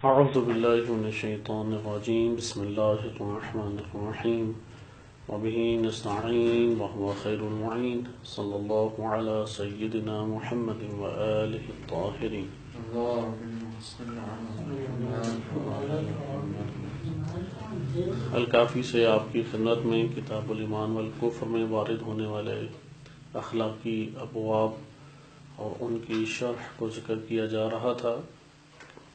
أعوذ بالله من الشيطان الرجيم بسم الله الرحمن الرحيم وبه نستعين وهو خير المعين صلى الله على سيدنا محمد وآله الطاهرين الکافی سے آپ کی خدمت میں کتاب الایمان والکفر میں وارد ہونے والے اخلاقی ابواب اور ان کی شرح کو ذکر کیا جا رہا تھا۔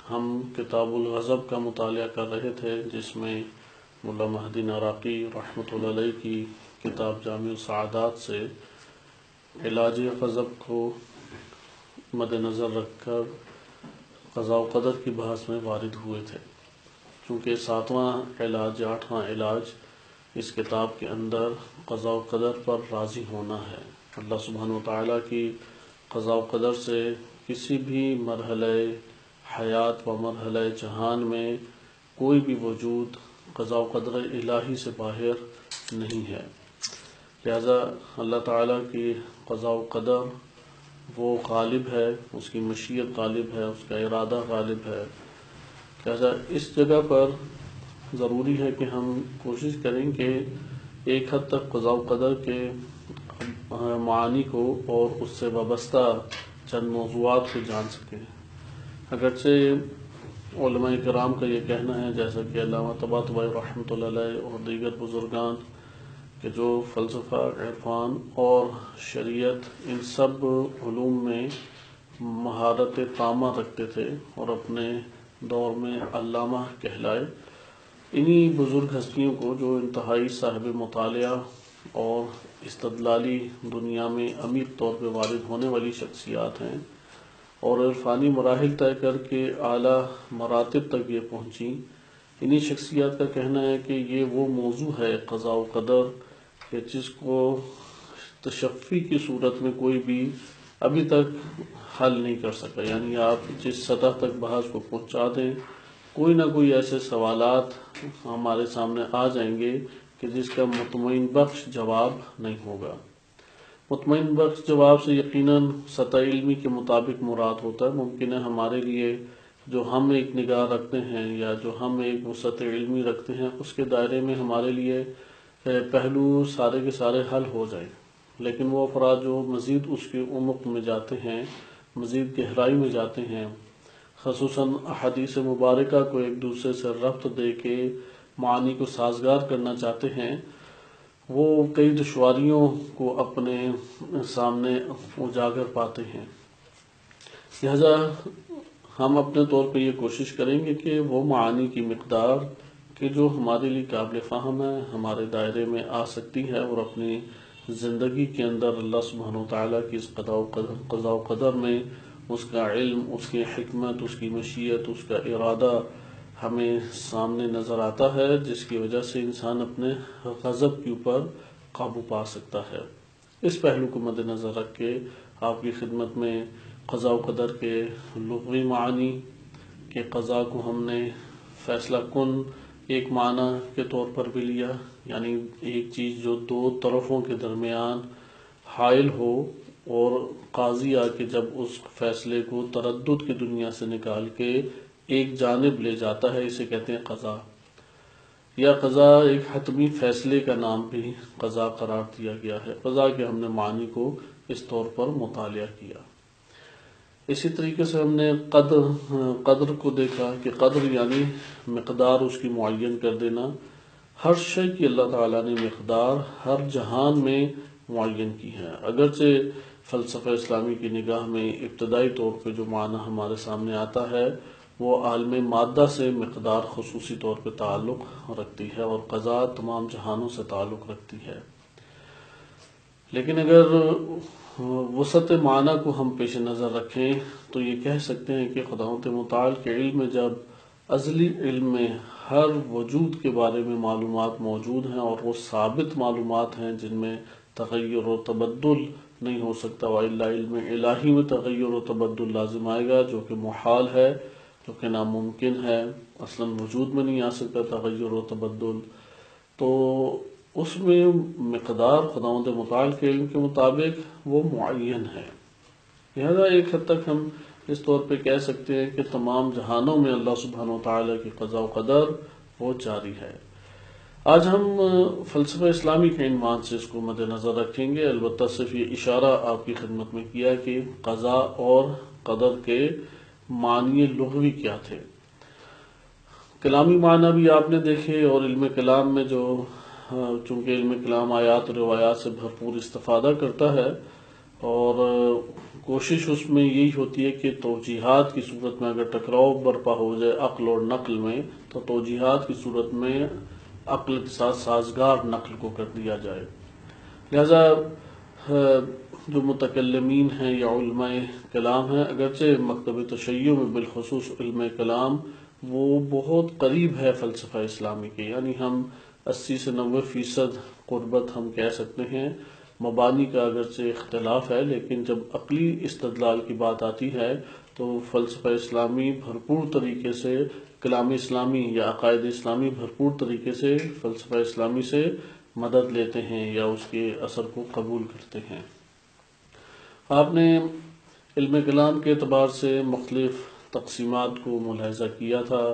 ہم کتاب الغضب کا مطالعہ کر رہے تھے، جس میں ملا مہدی ناراقی رحمۃ اللہ علیہ کی کتاب جامع السعادات سے علاج غضب کو مد نظر رکھ کر قضاء و قدر کی بحث میں وارد ہوئے تھے۔ چونکہ 7واں علاج یا 8واں علاج اس کتاب کے اندر قضاء و قدر پر راضی ہونا ہے۔ اللہ سبحانہ و تعالیٰ کی قضاء و قدر سے کسی بھی مرحلہ حیات و مرحلہ جہان میں کوئی بھی وجود قضاء و قدر الہی سے باہر نہیں ہے، لہذا اللہ تعالیٰ کی قضاء و قدر وہ غالب ہے، اس کی مشیت غالب ہے، اس کا ارادہ غالب ہے۔ لہذا اس جگہ پر ضروری ہے کہ ہم کوشش کریں کہ ایک حد تک قضاء و قدر کے معانی کو اور اس سے وابستہ چند موضوعات کو جان سکیں۔ اگرچہ علماء کرام کا یہ کہنا ہے، جیسا کہ علامہ طباطبائی رحمۃ اللہ علیہ اور دیگر بزرگان، کہ جو فلسفہ، عرفان اور شریعت ان سب علوم میں مہارت تامہ رکھتے تھے اور اپنے دور میں علامہ کہلائے، انہی بزرگ ہستیوں کو جو انتہائی صاحب مطالعہ اور استدلالی دنیا میں عمیق طور پہ وارد ہونے والی شخصیات ہیں اور عرفانی مراحل طے کر کے اعلیٰ مراتب تک یہ پہنچیں، انہی شخصیات کا کہنا ہے کہ یہ وہ موضوع ہے قضاء و قدر کہ جس کو تشفی کی صورت میں کوئی بھی ابھی تک حل نہیں کر سکا۔ یعنی آپ جس سطح تک بحث کو پہنچا دیں، کوئی نہ کوئی ایسے سوالات ہمارے سامنے آ جائیں گے کہ جس کا مطمئن بخش جواب نہیں ہوگا۔ مطمئن بخش جواب سے یقیناً سطح علمی کے مطابق مراد ہوتا ہے۔ ممکن ہے ہمارے لیے جو ہم ایک نگاہ رکھتے ہیں یا جو ہم ایک وسعت علمی رکھتے ہیں، اس کے دائرے میں ہمارے لیے پہلو سارے کے سارے حل ہو جائیں، لیکن وہ افراد جو مزید اس کے عمق میں جاتے ہیں، مزید گہرائی میں جاتے ہیں، خصوصاً احادیث مبارکہ کو ایک دوسرے سے ربط دے کے معانی کو سازگار کرنا چاہتے ہیں، وہ کئی دشواریوں کو اپنے سامنے اجاگر پاتے ہیں۔ لہذا ہم اپنے طور پہ یہ کوشش کریں گے کہ وہ معانی کی مقدار کہ جو ہمارے لیے قابل فہم ہے، ہمارے دائرے میں آ سکتی ہے اور اپنی زندگی کے اندر اللہ سبحانہ وتعالیٰ کی اس قضاء و قدر میں اس کا علم، اس کی حکمت، اس کی مشیت، اس کا ارادہ ہمیں سامنے نظر آتا ہے، جس کی وجہ سے انسان اپنے غضب کے اوپر قابو پا سکتا ہے۔ اس پہلو کو مد نظر رکھ کے آپ کی خدمت میں قضاء و قدر کے لغوی معانی کہ قضاء کو ہم نے فیصلہ کن ایک معنی کے طور پر بھی لیا، یعنی ایک چیز جو دو طرفوں کے درمیان حائل ہو اور قاضی آ کے جب اس فیصلے کو تردد کی دنیا سے نکال کے ایک جانب لے جاتا ہے، اسے کہتے ہیں قضاء۔ یا قضاء ایک حتمی فیصلے کا نام بھی قضاء قرار دیا گیا ہے۔ قضاء کے ہم نے معنی کو اس طور پر مطالعہ کیا۔ اسی طریقے سے ہم نے قدر کو دیکھا کہ قدر یعنی مقدار اس کی معین کر دینا۔ ہر شے کی اللہ تعالیٰ نے مقدار ہر جہان میں معین کی ہے۔ اگرچہ فلسفہ اسلامی کی نگاہ میں ابتدائی طور پہ جو معنی ہمارے سامنے آتا ہے وہ عالم مادہ سے مقدار خصوصی طور پہ تعلق رکھتی ہے اور قضاء تمام جہانوں سے تعلق رکھتی ہے، لیکن اگر وسعت معنی کو ہم پیش نظر رکھیں تو یہ کہہ سکتے ہیں کہ خداوند متعال کے علم میں جب ازلی علم میں ہر وجود کے بارے میں معلومات موجود ہیں اور وہ ثابت معلومات ہیں جن میں تغیر و تبدل نہیں ہو سکتا، وَإِلَّا علم الہی میں تغیر و تبدل لازم آئے گا، جو کہ محال ہے، جو کہ ناممکن ہے، اصلاً وجود میں نہیں آ سکتا تغیر و تبدل، تو اس میں مقدار خداوند متعال کے علم کے مطابق وہ معین ہے۔ لہذا ایک حد تک ہم اس طور پہ کہہ سکتے ہیں کہ تمام جہانوں میں اللہ سبحانہ و تعالیٰ کی قضاء و قدر وہ جاری ہے۔ آج ہم فلسفہ اسلامی کے عنوان سے اس کو مد نظر رکھیں گے، البتہ صرف یہ اشارہ آپ کی خدمت میں کیا کہ قضاء اور قدر کے معنی لغوی کیا تھے۔ کلامی معنی بھی آپ نے دیکھے، اور علم کلام میں جو چونکہ علم کلام آیات اور روایات سے بھرپور استفادہ کرتا ہے، اور کوشش اس میں یہی ہوتی ہے کہ توجیحات کی صورت میں اگر ٹکراؤ برپا ہو جائے عقل اور نقل میں، تو توجیحات کی صورت میں عقل کے ساتھ سازگار نقل کو کر دیا جائے۔ لہذا جو متکلمین ہیں یا علماء کلام ہیں، اگرچہ مکتب تشیع میں بالخصوص علم کلام وہ بہت قریب ہے فلسفہ اسلامی کے، یعنی ہم 80 سے 90% قربت ہم کہہ سکتے ہیں۔ مبانی کا اگرچہ اختلاف ہے، لیکن جب عقلی استدلال کی بات آتی ہے تو فلسفہ اسلامی بھرپور طریقے سے، کلام اسلامی یا عقائد اسلامی بھرپور طریقے سے فلسفہ اسلامی سے مدد لیتے ہیں یا اس کے اثر کو قبول کرتے ہیں۔ آپ نے علم کلام کے اعتبار سے مختلف تقسیمات کو ملاحظہ کیا تھا،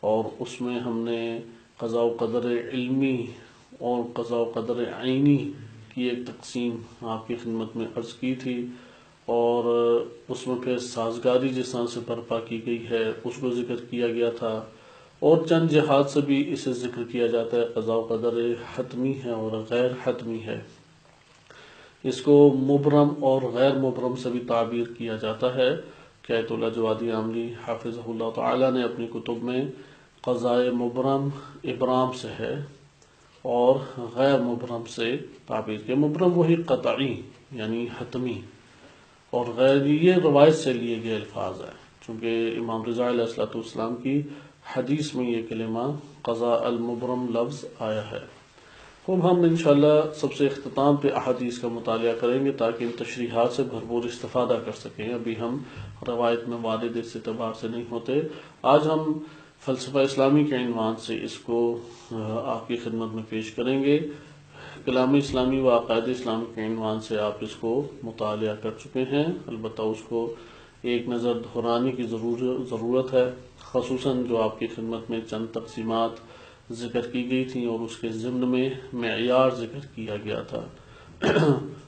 اور اس میں ہم نے قضاء و قدر علمی اور قضاء و قدر عینی کی ایک تقسیم آپ کی خدمت میں عرض کی تھی، اور اس میں پھر سازگاری جس طرح سے برپا کی گئی ہے اس کو ذکر کیا گیا تھا، اور چند جہات سے بھی اسے ذکر کیا جاتا ہے۔ قضاء و قدر حتمی ہے اور غیر حتمی ہے، اس کو مبرم اور غیر مبرم سے بھی تعبیر کیا جاتا ہے۔ قیت اللہ جوادی عاملی حافظہ اللہ تعالی نے اپنی کتب میں قضاء مبرم ابرام سے ہے اور غیر مبرم سے تعبیر کیا۔ مبرم وہی قطعی یعنی حتمی، اور غیر یہ روایت سے لیے گئے الفاظ ہیں، چونکہ امام رضا علیہ السلام کی حدیث میں یہ کلمہ قضاء المبرم لفظ آیا ہے۔ خوب ہم انشاءاللہ سب سے اختتام پہ احادیث کا مطالعہ کریں گے تاکہ ان تشریحات سے بھرپور استفادہ کر سکیں۔ ابھی ہم روایت میں وارد اس اعتبار سے نہیں ہوتے۔ آج ہم فلسفہ اسلامی کے عنوان سے اس کو آپ کی خدمت میں پیش کریں گے۔ کلام اسلامی و عقائد اسلام کے عنوان سے آپ اس کو مطالعہ کر چکے ہیں، البتہ اس کو ایک نظر دہرانے کی ضرورت ہے، خصوصاً جو آپ کی خدمت میں چند تقسیمات ذکر کی گئی تھیں اور اس کے ضمن میں معیار ذکر کیا گیا تھا،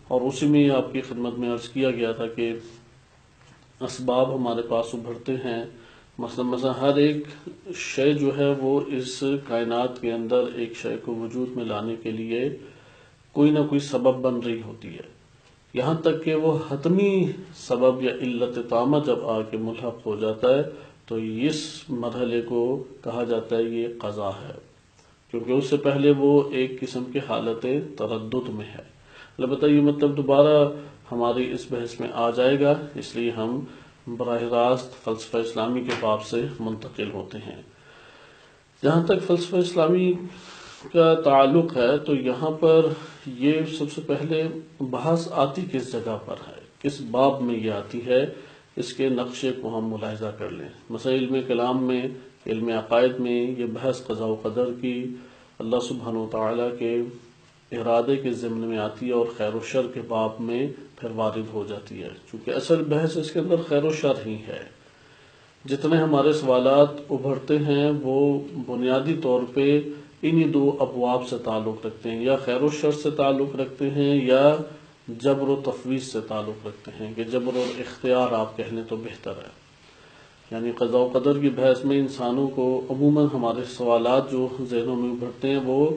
اور اسی میں آپ کی خدمت میں عرض کیا گیا تھا کہ اسباب ہمارے پاس ابھرتے ہیں، مثلا ہر ایک شے جو ہے وہ اس کائنات کے اندر ایک شے کو وجود میں لانے کے لیے کوئی نہ کوئی سبب بن رہی ہوتی ہے، یہاں تک کہ وہ حتمی سبب یا علت تامہ جب آ کے ملحق ہو جاتا ہے تو اس مرحلے کو کہا جاتا ہے یہ قضا ہے، کیونکہ اس سے پہلے وہ ایک قسم کے حالت تردد میں ہے۔ البتہ یہ مطلب دوبارہ ہماری اس بحث میں آ جائے گا، اس لیے ہم براہ راست فلسفہ اسلامی کے باب سے منتقل ہوتے ہیں۔ جہاں تک فلسفہ اسلامی کا تعلق ہے تو یہاں پر یہ سب سے پہلے بحث آتی کس جگہ پر ہے، کس باب میں یہ آتی ہے، اس کے نقشے کو ہم ملاحظہ کر لیں۔ مثلا علم کلام میں، علم عقائد میں یہ بحث قضاء و قدر کی اللہ سبحانہ و تعالیٰ کے ارادے کے ضمن میں آتی ہے، اور خیر و شر کے باب میں پھر وارد ہو جاتی ہے، چونکہ اصل بحث اس کے اندر خیر و شر ہی ہے۔ جتنے ہمارے سوالات ابھرتے ہیں وہ بنیادی طور پہ انہی دو ابواب سے تعلق رکھتے ہیں، یا خیر و شر سے تعلق رکھتے ہیں یا جبر و تفویض سے تعلق رکھتے ہیں، کہ جبر اور اختیار آپ کہہ لیں تو بہتر ہے۔ یعنی قضاء و قدر کی بحث میں انسانوں کو عموماً ہمارے سوالات جو ذہنوں میں ابھرتے ہیں وہ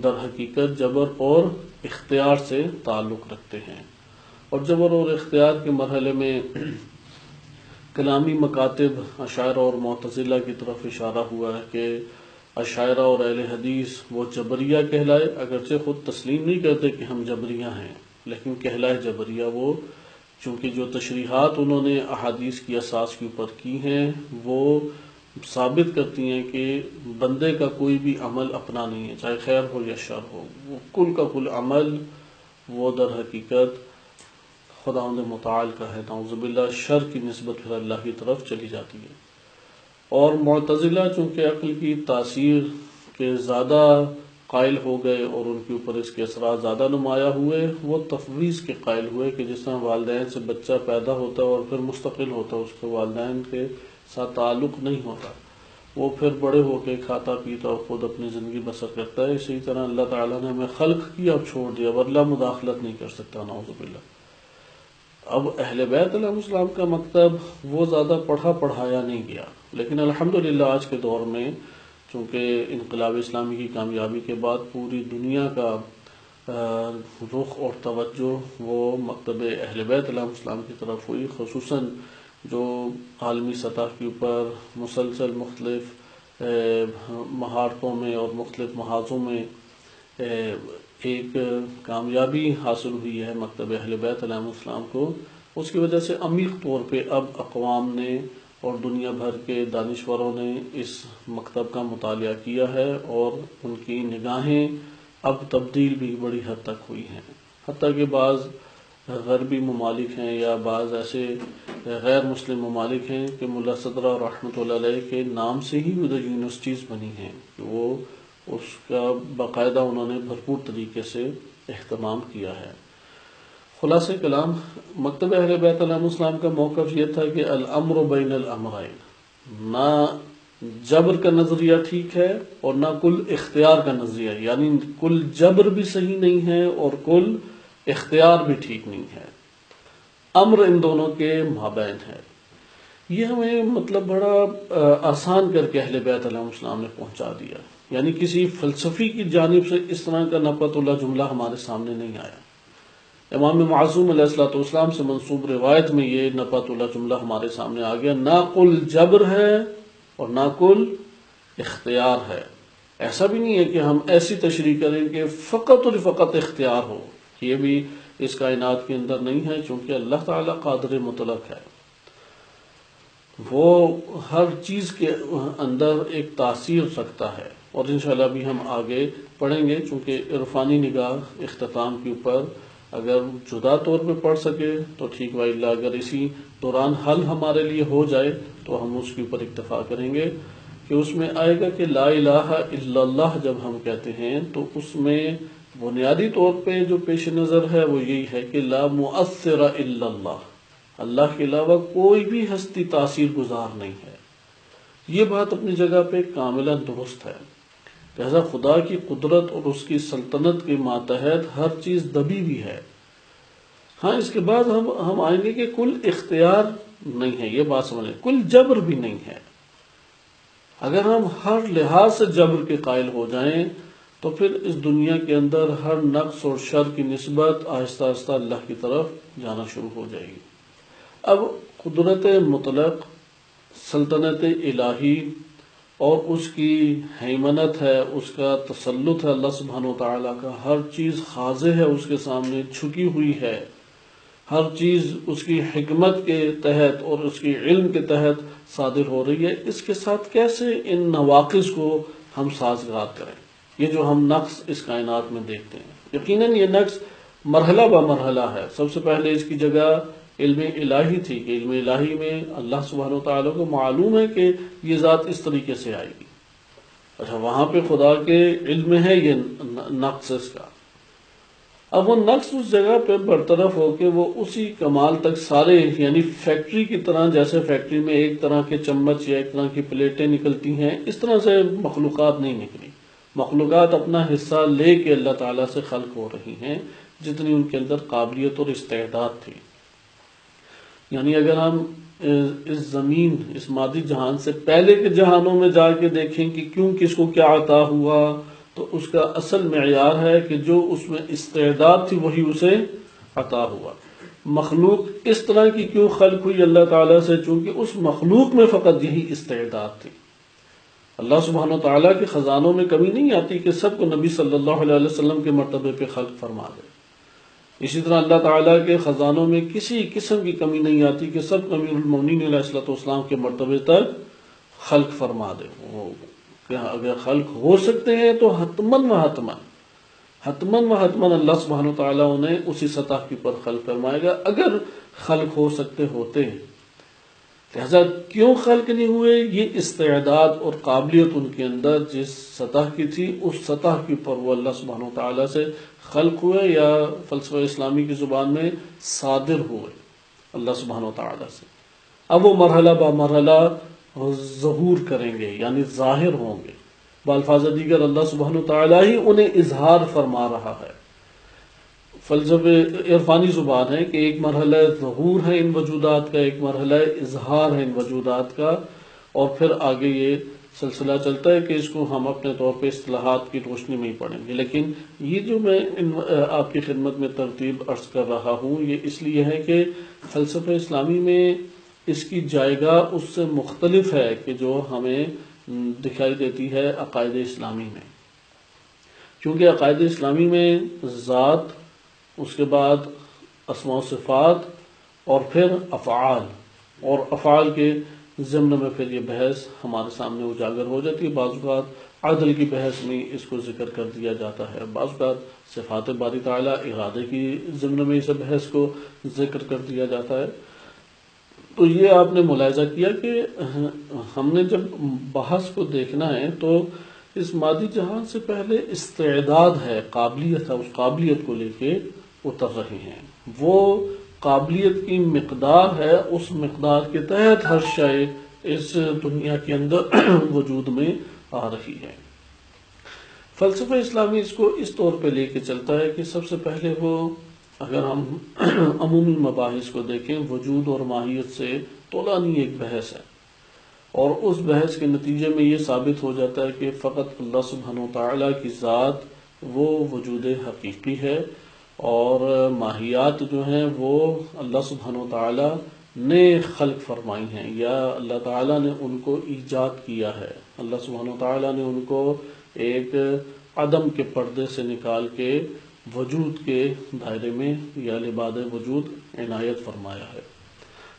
در حقیقت جبر اور اختیار سے تعلق رکھتے ہیں، اور جبر اور اختیار کے مرحلے میں کلامی مکاتب اشاعرہ اور معتزلہ کی طرف اشارہ ہوا ہے کہ اشاعرہ اور اہل حدیث وہ جبریہ کہلائے، اگرچہ خود تسلیم نہیں کرتے کہ ہم جبریہ ہیں، لیکن کہلائے جبریہ وہ، چونکہ جو تشریحات انہوں نے احادیث کی اساس کے اوپر کی ہیں وہ ثابت کرتی ہیں کہ بندے کا کوئی بھی عمل اپنا نہیں ہے، چاہے خیر ہو یا شر ہو، وہ کل کا کل عمل وہ در حقیقت خداوند متعال کا ہے، نعوذ باللہ، شر کی نسبت پھر اللہ کی طرف چلی جاتی ہے۔ اور معتزلہ چونکہ عقل کی تاثیر کے زیادہ قائل ہو گئے اور ان کے اوپر اس کے اثرات زیادہ نمایاں ہوئے، وہ تفویض کے قائل ہوئے کہ جس طرح والدین سے بچہ پیدا ہوتا ہے اور پھر مستقل ہوتا ہے، اس کے والدین کے ساتھ تعلق نہیں ہوتا، وہ پھر بڑے ہو کے کھاتا پیتا اور خود اپنی زندگی بسر کرتا ہے، اسی طرح اللہ تعالیٰ نے ہمیں خلق کیا اور چھوڑ دیا، اب اللہ مداخلت نہیں کر سکتا، نعوذ باللہ۔ اب اہل بیت علیہ السلام کا مکتب وہ زیادہ پڑھایا نہیں گیا، لیکن الحمدللہ آج کے دور میں چونکہ انقلاب اسلامی کی کامیابی کے بعد پوری دنیا کا رخ اور توجہ وہ مکتب اہل بیت علیہ السلام کی طرف ہوئی، خصوصاً جو عالمی سطح کے اوپر مسلسل مختلف مہارتوں میں اور مختلف محاذوں میں ایک کامیابی حاصل ہوئی ہے مکتب اہل بیت علیہ السلام کو، اس کی وجہ سے عمیق طور پہ اب اقوام نے اور دنیا بھر کے دانشوروں نے اس مکتب کا مطالعہ کیا ہے، اور ان کی نگاہیں اب تبدیل بھی بڑی حد تک ہوئی ہیں، حتیٰ کہ بعض غربی ممالک ہیں یا بعض ایسے غیر مسلم ممالک ہیں کہ ملا صدرہ رحمۃ اللہ علیہ کے نام سے ہی ادھر یونیورسٹیز بنی ہیں، کہ وہ اس کا باقاعدہ انہوں نے بھرپور طریقے سے اہتمام کیا ہے۔ خلاصہ کلام، مکتب اہل بیت علیہ السلام کا موقف یہ تھا کہ الامر بین الامرین، نہ جبر کا نظریہ ٹھیک ہے اور نہ کل اختیار کا نظریہ، یعنی کل جبر بھی صحیح نہیں ہے اور کل اختیار بھی ٹھیک نہیں ہے، امر ان دونوں کے مابین ہے۔ یہ ہمیں مطلب بڑا آسان کر کے اہل بیت علیہ السلام نے پہنچا دیا، یعنی کسی فلسفی کی جانب سے اس طرح کا نپت اللہ جملہ ہمارے سامنے نہیں آیا۔ امام معصوم علیہ السلام سے منسوب روایت میں یہ نپت اللہ جملہ ہمارے سامنے آ گیا، نہ کل جبر ہے اور نہ کل اختیار ہے۔ ایسا بھی نہیں ہے کہ ہم ایسی تشریح کریں کہ فقط اور فقط اختیار ہو، یہ بھی اس کائنات کے اندر نہیں ہے، چونکہ اللہ تعالیٰ قادر مطلق ہے، وہ ہر چیز کے اندر ایک تاثیر رکھتا ہے، اور انشاءاللہ بھی ہم آگے پڑھیں گے، چونکہ عرفانی نگاہ اختتام کے اوپر اگر جدا طور پہ پڑھ سکے تو ٹھیک، وإلا اگر اسی دوران حل ہمارے لیے ہو جائے تو ہم اس کے اوپر اکتفا کریں گے، کہ اس میں آئے گا کہ لا الہ الا اللہ جب ہم کہتے ہیں تو اس میں بنیادی طور پہ جو پیش نظر ہے وہ یہی ہے کہ لا مؤثر الا اللہ، اللہ کے علاوہ کوئی بھی ہستی تاثیر گزار نہیں ہے۔ یہ بات اپنی جگہ پہ کاملا درست ہے، لہذا خدا کی قدرت اور اس کی سلطنت کے ماتحت ہر چیز دبی بھی ہے۔ ہاں، اس کے بعد ہم آئیں گے کہ کل اختیار نہیں ہے، یہ بات سمجھیں، کل جبر بھی نہیں ہے۔ اگر ہم ہر لحاظ سے جبر کے قائل ہو جائیں تو پھر اس دنیا کے اندر ہر نقص اور شر کی نسبت آہستہ آہستہ اللہ کی طرف جانا شروع ہو جائے گی۔ اب قدرت مطلق، سلطنت الہی اور اس کی ہیمنت ہے، اس کا تسلط ہے اللہ سبحانہ و تعالیٰ کا، ہر چیز خاضع ہے اس کے سامنے، جھکی ہوئی ہے، ہر چیز اس کی حکمت کے تحت اور اس کی علم کے تحت صادر ہو رہی ہے۔ اس کے ساتھ کیسے ان نواقص کو ہم سازگار کریں، یہ جو ہم نقص اس کائنات میں دیکھتے ہیں، یقیناً یہ نقص مرحلہ بہ مرحلہ ہے۔ سب سے پہلے اس کی جگہ علم الہی تھی، کہ علم الہی میں اللہ سبحانہ وتعالیٰ کو معلوم ہے کہ یہ ذات اس طریقے سے آئے گی، اچھا وہاں پہ خدا کے علم میں ہے یہ نقص اس کا، اب وہ نقص اس جگہ پہ برطرف ہو کے وہ اسی کمال تک سارے، یعنی فیکٹری کی طرح، جیسے فیکٹری میں ایک طرح کے چمچ یا ایک طرح کی پلیٹیں نکلتی ہیں، اس طرح سے مخلوقات نہیں نکلی، مخلوقات اپنا حصہ لے کے اللہ تعالیٰ سے خلق ہو رہی ہیں جتنی ان کے اندر قابلیت اور استعداد تھی۔ یعنی اگر ہم اس زمین، اس مادی جہان سے پہلے کے جہانوں میں جا کے دیکھیں کہ کیوں کس کو کیا عطا ہوا، تو اس کا اصل معیار ہے کہ جو اس میں استعداد تھی وہی اسے عطا ہوا۔ مخلوق اس طرح کی کیوں خلق ہوئی اللہ تعالیٰ سے، چونکہ اس مخلوق میں فقط یہی استعداد تھی۔ اللہ سبحانہ وتعالیٰ کے خزانوں میں کمی نہیں آتی کہ سب کو نبی صلی اللہ علیہ وسلم کے مرتبے پہ خلق فرما دے، اسی طرح اللہ تعالیٰ کے خزانوں میں کسی قسم کی کمی نہیں آتی کہ سب کو امیر المومنین علیہ السلام کے مرتبے تک خلق فرما دے۔ کہ اگر خلق ہو سکتے ہیں تو حتماً و حتماً اللہ سبحانہ وتعالیٰ انہیں اسی سطح کے پر خلق فرمائے گا۔ اگر خلق ہو سکتے ہوتے لہذا کیوں خلق نہیں ہوئے؟ یہ استعداد اور قابلیت ان کے اندر جس سطح کی تھی اس سطح کے اوپر وہ اللہ سبحانہ وتعالیٰ سے خلق ہوئے، یا فلسفہ اسلامی کی زبان میں صادر ہوئے اللہ سبحانہ وتعالیٰ سے۔ اب وہ مرحلہ با مرحلہ ظہور کریں گے، یعنی ظاہر ہوں گے۔ بالفاظ دیگر اللہ سبحانہ وتعالیٰ ہی انہیں اظہار فرما رہا ہے۔ فلسفہ عرفانی زبان ہے کہ ایک مرحلہ ظہور ہے ان وجودات کا، ایک مرحلہ اظہار ہے ان وجودات کا، اور پھر آگے یہ سلسلہ چلتا ہے کہ اس کو ہم اپنے طور پہ اصطلاحات کی روشنی میں ہی پڑھیں گے۔ لیکن یہ جو میں آپ کی خدمت میں ترتیب عرض کر رہا ہوں، یہ اس لیے ہے کہ فلسفہ اسلامی میں اس کی جائگاہ اس سے مختلف ہے کہ جو ہمیں دکھائی دیتی ہے عقائد اسلامی میں، کیونکہ عقائد اسلامی میں ذات، اس کے بعد اسماء و صفات، اور پھر افعال، اور افعال کے ضمن میں پھر یہ بحث ہمارے سامنے اجاگر ہو جاتی ہے۔ بعض اوقات عدل کی بحث میں اس کو ذکر کر دیا جاتا ہے، بعض اوقات صفات باری تعالیٰ ارادے کی ضمن میں اس بحث کو ذکر کر دیا جاتا ہے۔ تو یہ آپ نے ملاحظہ کیا کہ ہم نے جب بحث کو دیکھنا ہے تو اس مادی جہان سے پہلے استعداد ہے، قابلیت ہے، اس قابلیت کو لے کے اتر رہے ہیں۔ وہ قابلیت کی مقدار ہے، اس مقدار کے تحت ہر شے اس دنیا کے اندر وجود میں آ رہی ہے۔ فلسفہ اسلامی اس کو اس طور پہ لے کے چلتا ہے کہ سب سے پہلے وہ، اگر ہم عمومی مباحث کو دیکھیں، وجود اور ماہیت سے طولانی ایک بحث ہے، اور اس بحث کے نتیجے میں یہ ثابت ہو جاتا ہے کہ فقط اللہ سبحانہ وتعالیٰ کی ذات وہ وجود حقیقی ہے، اور ماہیات جو ہیں وہ اللہ سبحانہ وتعالیٰ نے خلق فرمائی ہیں، یا اللہ تعالیٰ نے ان کو ایجاد کیا ہے۔ اللہ سبحانہ وتعالیٰ نے ان کو ایک عدم کے پردے سے نکال کے وجود کے دائرے میں یا لباد وجود عنایت فرمایا ہے۔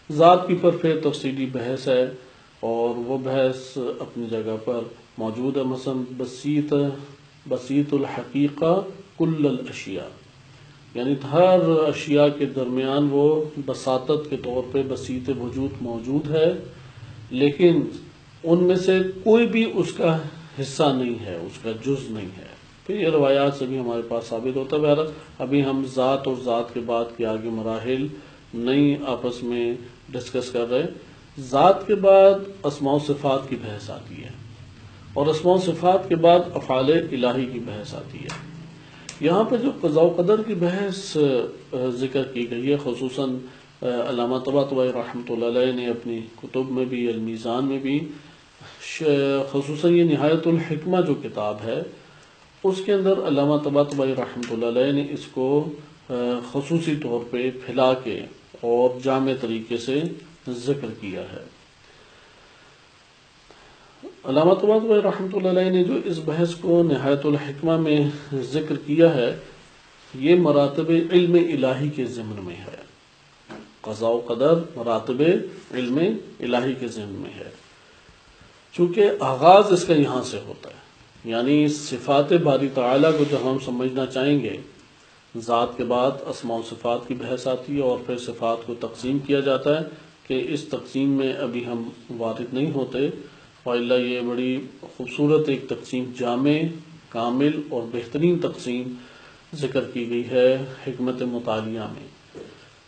ذات کی پر پھر تفصیلی بحث ہے، اور وہ بحث اپنی جگہ پر موجود ہے۔ مثلا بسیط الحقیقہ کل الاشیاء، یعنی ہر اشیاء کے درمیان وہ بساطت کے طور پہ بسیط وجود موجود ہے، لیکن ان میں سے کوئی بھی اس کا حصہ نہیں ہے، اس کا جز نہیں ہے۔ پھر یہ روایات سے بھی ہمارے پاس ثابت ہوتا ہے۔ بہرحال ابھی ہم ذات اور ذات کے بعد کے آگے مراحل نہیں آپس میں ڈسکس کر رہے۔ ذات کے بعد اسماء و صفات کی بحث آتی ہے، اور اسماء و صفات کے بعد افعال الہی کی بحث آتی ہے۔ یہاں پہ جو قضاء و قدر کی بحث ذکر کی گئی ہے، خصوصاً علامہ طباطبائی رحمۃ اللہ علیہ نے اپنی کتب میں بھی، المیزان میں بھی، خصوصاً یہ نہایت الحکمہ جو کتاب ہے اس کے اندر علامہ طباطبائی رحمۃ اللہ علیہ نے اس کو خصوصی طور پہ پھیلا کے اور جامع طریقے سے ذکر کیا ہے۔ علامہ طباطبائی رحمۃ اللہ علیہ نے جو اس بحث کو نہایت الحکمہ میں ذکر کیا ہے، یہ مراتب علم الہی کے ضمن میں ہے۔ قضاء و قدر مراتب علم الہی کے ضمن میں ہے، چونکہ آغاز اس کا یہاں سے ہوتا ہے۔ یعنی صفات باری تعالیٰ کو جب ہم سمجھنا چاہیں گے، ذات کے بعد اسماء و صفات کی بحث آتی ہے، اور پھر صفات کو تقسیم کیا جاتا ہے کہ اس تقسیم میں ابھی ہم وارد نہیں ہوتے، وإلا یہ بڑی خوبصورت ایک تقسیم، جامع، کامل اور بہترین تقسیم ذکر کی گئی ہے حکمت مطالعہ میں۔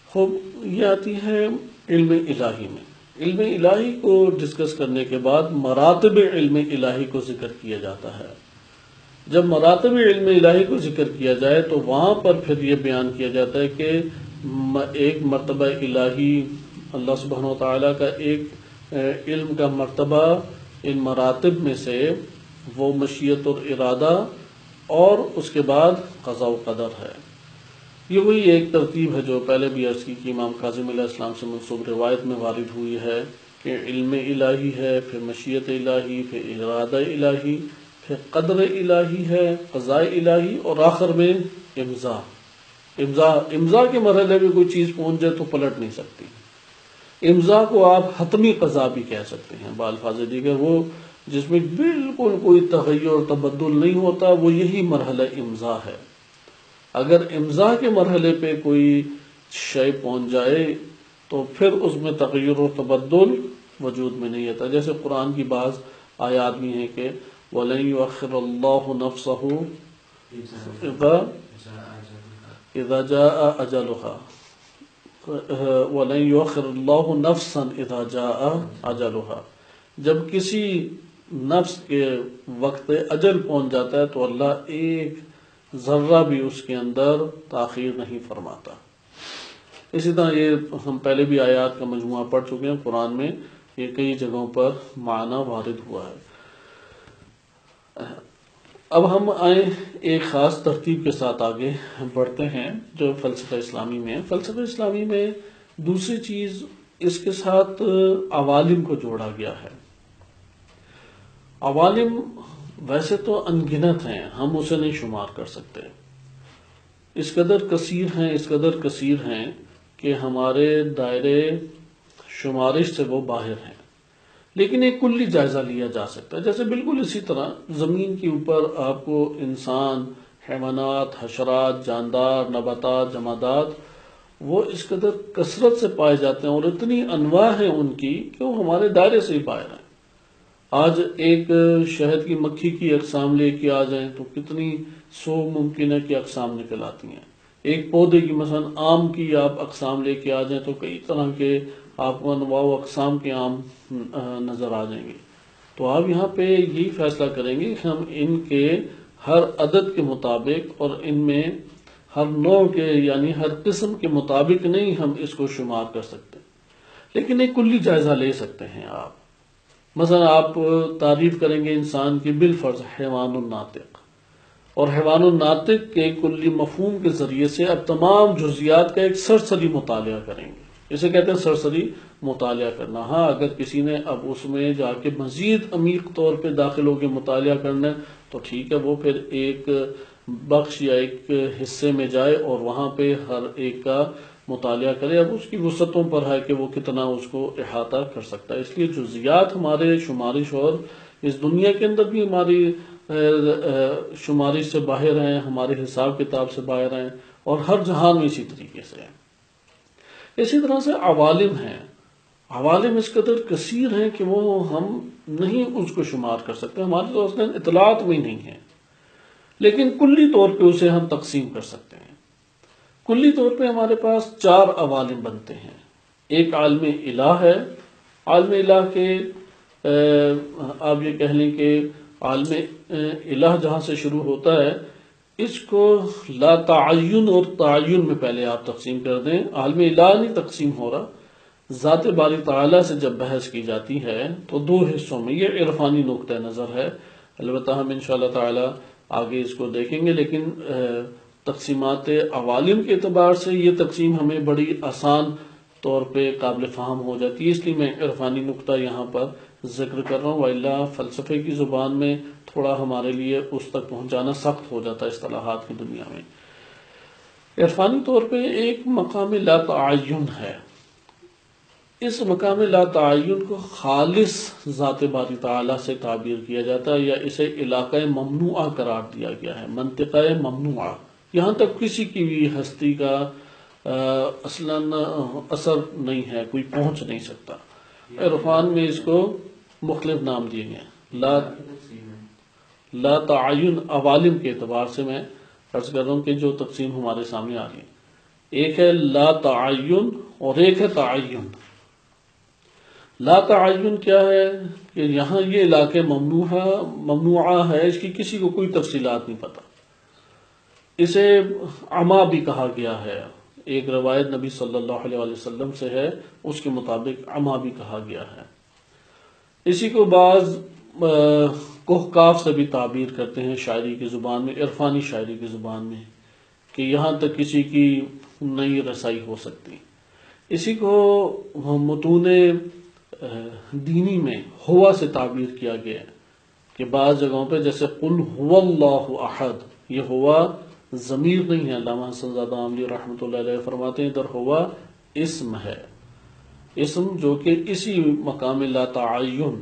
خوب یہ آتی ہے علم الہی میں۔ علم الہی کو ڈسکس کرنے کے بعد مراتب علم الہی کو ذکر کیا جاتا ہے۔ جب مراتب علم الہی کو ذکر کیا جائے تو وہاں پر پھر یہ بیان کیا جاتا ہے کہ ایک مرتبہ الہی، اللہ سبحانہ وتعالیٰ کا ایک علم کا مرتبہ، ان مراتب میں سے وہ مشیت اور ارادہ، اور اس کے بعد قضاء و قدر ہے۔ یہ وہی ایک ترتیب ہے جو پہلے بھی عرض کی کہ امام کاظم علیہ السلام سے منسوب روایت میں وارد ہوئی ہے کہ علم الہی ہے، پھر مشیت الہی، پھر ارادہ الہی، پھر قدر الہی ہے، قضاء الہی، اور آخر میں امضاء۔ امضاء کے مرحلے میں کوئی چیز پہنچ جائے تو پلٹ نہیں سکتی۔ امضاء کو آپ حتمی قضا بھی کہہ سکتے ہیں بالفاظ دیگر، وہ جس میں بالکل کوئی تغیر اور تبدل نہیں ہوتا، وہ یہی مرحلہ امضاء ہے۔ اگر امضاء کے مرحلے پہ کوئی شے پہنچ جائے تو پھر اس میں تغیر اور تبدل وجود میں نہیں آتا. جیسے قرآن کی بعض آیات بھی ہیں کہ وَلَن يُؤَخِّرَ اللَّهُ نَفْسَهُ إِذَا جَاءَ أَجَلُهَا وَلَن يُؤَخِّرَ اللَّهُ نَفْسًا إِذَا جَاءَ أَجَلُهَا. جب کسی نفس کے وقت اجل پہنچ جاتا ہے تو اللہ ایک ذرہ بھی اس کے اندر تاخیر نہیں فرماتا. اسی طرح یہ ہم پہلے بھی آیات کا مجموعہ پڑھ چکے ہیں قرآن میں، یہ کئی جگہوں پر معنی وارد ہوا ہے. اب ہم آئیں ایک خاص ترتیب کے ساتھ آگے بڑھتے ہیں جو فلسفہ اسلامی میں ہے. فلسفہ اسلامی میں دوسری چیز اس کے ساتھ عوالم کو جوڑا گیا ہے. عوالم ویسے تو انگنت ہیں، ہم اسے نہیں شمار کر سکتے، اس قدر کثیر ہیں کہ ہمارے دائرے شمارش سے وہ باہر ہیں. لیکن ایک کلی جائزہ لیا جا سکتا ہے. جیسے بالکل اسی طرح زمین کے اوپر آپ کو انسان، حیوانات، حشرات، جاندار، نباتات، جمادات وہ اس قدر کثرت سے پائے جاتے ہیں اور اتنی انواع ہیں ان کی کہ وہ ہمارے دائرے سے ہی باہر ہیں. آج ایک شہد کی مکھی کی اقسام لے کے آ جائیں تو کتنی سو ممکن ہے کہ اقسام نکل آتی ہیں. ایک پودے کی مثلا آم کی آپ اقسام لے کے آ جائیں تو کئی طرح کے آپ کو انواع و اقسام کے آم نظر آ جائیں گے. تو آپ یہاں پہ یہی فیصلہ کریں گے کہ ہم ان کے ہر عدد کے مطابق اور ان میں ہر نوع کے یعنی ہر قسم کے مطابق نہیں ہم اس کو شمار کر سکتے، لیکن ایک کلی جائزہ لے سکتے ہیں. آپ مثلا آپ تعریف کریں گے انسان کی بالفرض حیوان الناطق، اور حیوان الناطق کے کلی مفہوم کے ذریعے سے اب تمام جزیات کا ایک سرسری مطالعہ کریں گے. اسے کہتے ہیں سرسری مطالعہ کرنا. ہاں اگر کسی نے اب اس میں جا کے مزید عمیق طور پہ داخل ہو کے مطالعہ کرنا ہے تو ٹھیک ہے، وہ پھر ایک بخش یا ایک حصے میں جائے اور وہاں پہ ہر ایک کا مطالعہ کرے. اب اس کی وسعتوں پر ہے کہ وہ کتنا اس کو احاطہ کر سکتا ہے. اس لیے جزیات ہمارے شمارش اور اس دنیا کے اندر بھی ہماری شمارش سے باہر ہیں، ہمارے حساب کتاب سے باہر ہیں، اور ہر جہان میں اسی طریقے سے ہیں. اسی طرح سے عوالم ہیں. عوالم اس قدر کثیر ہیں کہ وہ ہم نہیں اس کو شمار کر سکتے، ہماری تو اصلاً اطلاعات میں نہیں ہیں. لیکن کلی طور پہ اسے ہم تقسیم کر سکتے ہیں. کلی طور پہ ہمارے پاس 4 عوالم بنتے ہیں. ایک عالم الہ ہے. عالم الہ کے آپ یہ کہہ لیں کہ عالم الہ جہاں سے شروع ہوتا ہے اس کو لا تعین اور تعین میں پہلے آپ تقسیم کر دیں. عالم الہ نہیں تقسیم ہو رہا، ذات باری تعالیٰ سے جب بحث کی جاتی ہے تو 2 حصوں میں. یہ عرفانی نقطہ نظر ہے، البتہ ہم انشاءاللہ تعالی آگے اس کو دیکھیں گے. لیکن تقسیمات عوالم کے اعتبار سے یہ تقسیم ہمیں بڑی آسان طور پہ قابل فہم ہو جاتی ہے، اس لیے میں عرفانی نقطہ یہاں پر ذکر کر رہا ہوں. وإلا فلسفے کی زبان میں تھوڑا ہمارے لیے اس تک پہنچانا سخت ہو جاتا ہے اصطلاحات کی دنیا میں. عرفانی طور پہ ایک مقام لا تعین ہے. اس مقام لا تعین کو خالص ذات باری تعالیٰ سے تعبیر کیا جاتا ہے، یا اسے علاقہ ممنوعہ قرار دیا گیا ہے. منطقہ ممنوعہ، یہاں تک کسی کی بھی ہستی کا اصلاً اثر نہیں ہے، کوئی پہنچ نہیں سکتا. عرفان میں اس کو مختلف نام دیے گئے ہیں. لا تعین عوالم کے اعتبار سے میں عرض کر رہا ہوں کہ جو تقسیم ہمارے سامنے آ رہی ہے، ایک ہے لا تعین اور ایک ہے تعین. لا تعین کیا ہے کہ یہاں یہ علاقے ممنوعہ ہے، اس کی کسی کو کوئی تفصیلات نہیں پتہ. اسے عما بھی کہا گیا ہے. ایک روایت نبی صلی اللہ علیہ وسلم سے ہے، اس کے مطابق عما بھی کہا گیا ہے. اسی کو بعض کوہکاف سے بھی تعبیر کرتے ہیں شاعری کی زبان میں، عرفانی شاعری کی زبان میں، کہ یہاں تک کسی کی نہیں رسائی ہو سکتی. اسی کو متون دینی میں ہوا سے تعبیر کیا گیا ہے کہ بعض جگہوں پہ جیسے قل هو اللہ احد، یہ ہوا ضمیر نہیں ہے. علامہ حسن زادہ عاملی رحمۃ اللہ علیہ فرماتے ہیں ادھر ہوا اسم ہے، اسم جو کہ اسی مقام لا تعین،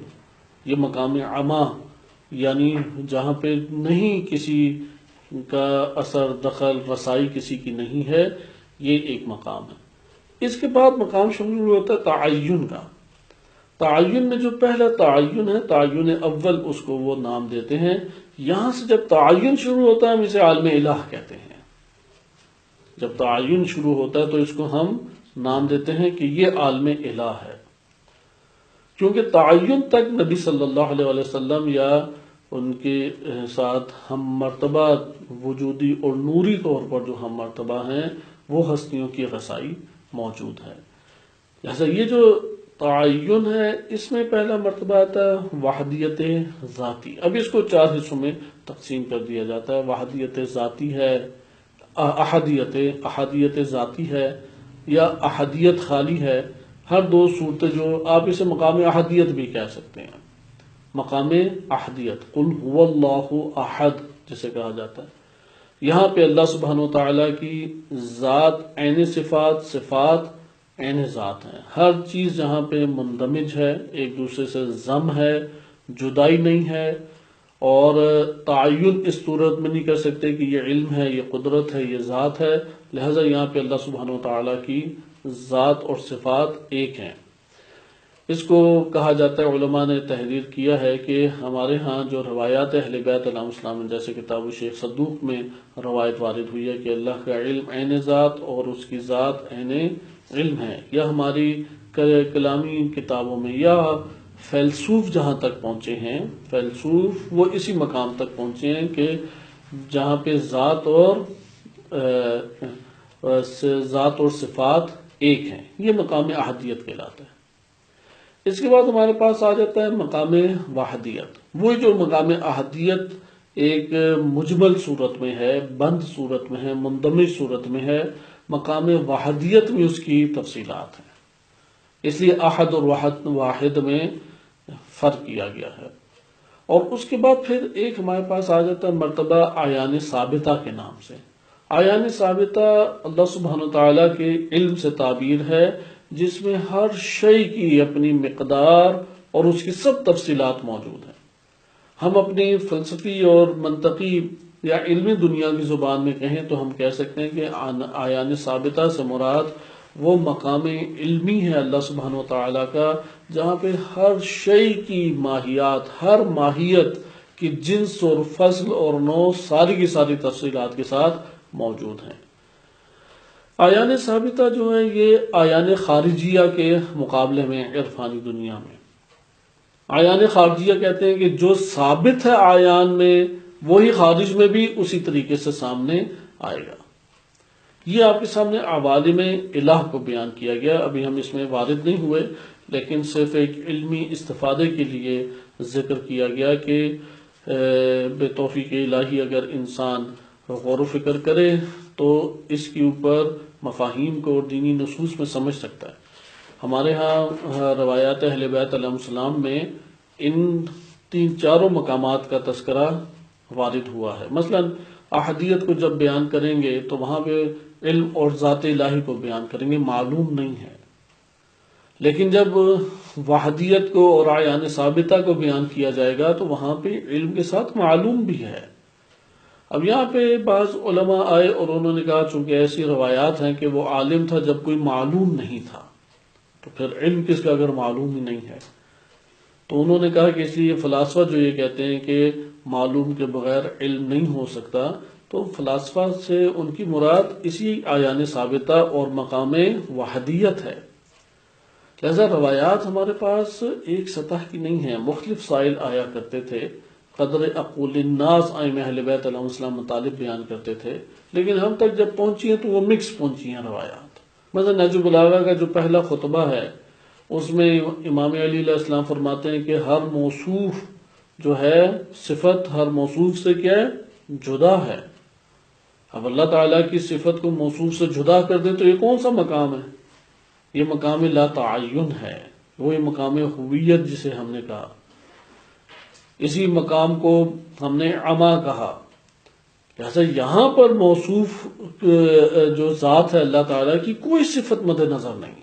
یہ مقام عما یعنی جہاں پہ نہیں کسی کا اثر دخل رسائی کسی کی نہیں ہے، یہ ایک مقام ہے. اس کے بعد مقام شروع ہوتا ہے تعین کا. تعین میں جو پہلا تعین ہے، تعین اول، اس کو وہ نام دیتے ہیں۔ یہاں سے جب تعین شروع ہوتا ہے ہم اسے عالم الہ کہتے ہیں۔ جب تعین شروع ہوتا ہے تو اس کو ہم نام دیتے ہیں کہ یہ عالم الہ ہے، کیونکہ تعین تک نبی صلی اللہ علیہ وسلم یا ان کے ساتھ ہم مرتبہ وجودی اور نوری طور پر جو ہم مرتبہ ہیں وہ ہستیوں کی رسائی موجود ہے۔ لہذا یہ جو تعین ہے اس میں پہلا مرتبہ آتا ہے وحدیت ذاتی۔ اب اس کو 4 حصوں میں تقسیم کر دیا جاتا ہے۔ وحدیت ذاتی ہے، احدیت ذاتی ہے یا احدیت خالی ہے۔ ہر دو صورتیں جو آپ اسے مقام احدیت بھی کہہ سکتے ہیں، مقام احدیت، قل هو اللہ احد جسے کہا جاتا ہے۔ یہاں پہ اللہ سبحانہ وتعالیٰ کی ذات عین صفات، صفات عین ذات ہیں۔ ہر چیز جہاں پہ مندمج ہے، ایک دوسرے سے ضم ہے، جدائی نہیں ہے، اور تعین اس صورت میں نہیں کر سکتے کہ یہ علم ہے، یہ قدرت ہے، یہ ذات ہے۔ لہٰذا یہاں پہ اللہ سبحانہ وتعالیٰ کی ذات اور صفات ایک ہیں۔ اس کو کہا جاتا ہے، علماء نے تحریر کیا ہے کہ ہمارے ہاں جو روایات اہل بیت علیہم السلام، جیسے کتاب شیخ صدوق میں روایت وارد ہوئی ہے کہ اللہ کا علم عین ذات اور اس کی ذات عین علم ہے، یا ہماری کلامی کتابوں میں، یا فیلسوف جہاں تک پہنچے ہیں، فیلسوف وہ اسی مقام تک پہنچے ہیں کہ جہاں پہ ذات اور صفات ایک ہیں، یہ مقام احدیت کہلاتا ہے۔ اس کے بعد ہمارے پاس آ جاتا ہے مقام وحدیت۔ وہ جو مقام احدیت ایک مجمل صورت میں ہے، بند صورت میں ہے، مندمج صورت میں ہے، مقام وحدیت میں اس کی تفصیلات ہیں۔ اس لیے احد اور واحد میں فرق کیا گیا ہے۔ اور اس کے بعد پھر ایک ہمارے پاس آ جاتا ہے مرتبہ اعیان ثابتہ کے نام سے۔ اعیان ثابتہ اللہ سبحانہ وتعالیٰ کے علم سے تعبیر ہے، جس میں ہر شے کی اپنی مقدار اور اس کی سب تفصیلات موجود ہیں۔ ہم اپنی فلسفی اور منطقی یا علمی دنیا کی زبان میں کہیں تو ہم کہہ سکتے ہیں کہ اعیان ثابتہ سے مراد وہ مقام علمی ہے اللہ سبحانہ وتعالیٰ کا، جہاں پہ ہر شے کی ماہیات، ہر ماہیت کی جنس اور فصل اور نوع ساری کی ساری تفصیلات کے ساتھ موجود ہیں۔ اعیان ثابتہ جو ہیں یہ اعیان خارجیہ کے مقابلے میں عرفانی دنیا میں، اعیان خارجیہ کہتے ہیں کہ جو ثابت ہے اعیان میں وہی خارج میں بھی اسی طریقے سے سامنے آئے گا۔ یہ آپ کے سامنے عوالم الہ کو بیان کیا گیا، ابھی ہم اس میں وارد نہیں ہوئے، لیکن صرف ایک علمی استفادے کے لیے ذکر کیا گیا کہ بے توفیق الہی اگر انسان غور و فکر کرے تو اس کے اوپر مفاہیم کو دینی نصوص میں سمجھ سکتا ہے۔ ہمارے ہاں روایات اہل بیت علیہم السلام میں ان 3-4 مقامات کا تذکرہ وارد ہوا ہے۔ مثلا احدیت کو جب بیان کریں گے تو وہاں پہ علم اور ذات الہی کو بیان کریں گے، معلوم نہیں ہے، لیکن جب وحدیت کو اور اعیان ثابتہ کو بیان کیا جائے گا تو وہاں پہ علم کے ساتھ معلوم بھی ہے۔ اب یہاں پہ بعض علماء آئے اور انہوں نے کہا چونکہ ایسی روایات ہیں کہ وہ عالم تھا جب کوئی معلوم نہیں تھا، تو پھر علم کس کا اگر معلوم ہی نہیں ہے؟ تو انہوں نے کہا کہ اس لیے فلاسفہ جو یہ کہتے ہیں کہ معلوم کے بغیر علم نہیں ہو سکتا، تو فلاسفہ سے ان کی مراد اسی اعیان ثابتہ اور مقام وحدیت ہے۔ لہذا روایات ہمارے پاس ایک سطح کی نہیں ہیں، مختلف سائل آیا کرتے تھے، قدر اقول الناس ائمہ اہل بیت علیہم السلام مطالب بیان کرتے تھے، لیکن ہم تک جب پہنچی ہیں تو وہ مکس پہنچی ہیں روایات۔ مثلا نہج البلاغہ کا جو پہلا خطبہ ہے اس میں امام علی علیہ السلام فرماتے ہیں کہ ہر موصوف جو ہے صفت ہر موصوف سے کیا ہے؟ جدا ہے۔ اب اللہ تعالیٰ کی صفت کو موصوف سے جدا کر دیں تو یہ کون سا مقام ہے؟ یہ مقام لا تعین ہے، وہی مقام ہویت جسے ہم نے کہا۔ اسی مقام کو ہم نے عما کہا۔ لہذا یہاں پر موصوف جو ذات ہے اللہ تعالیٰ کی کوئی صفت مد نظر نہیں،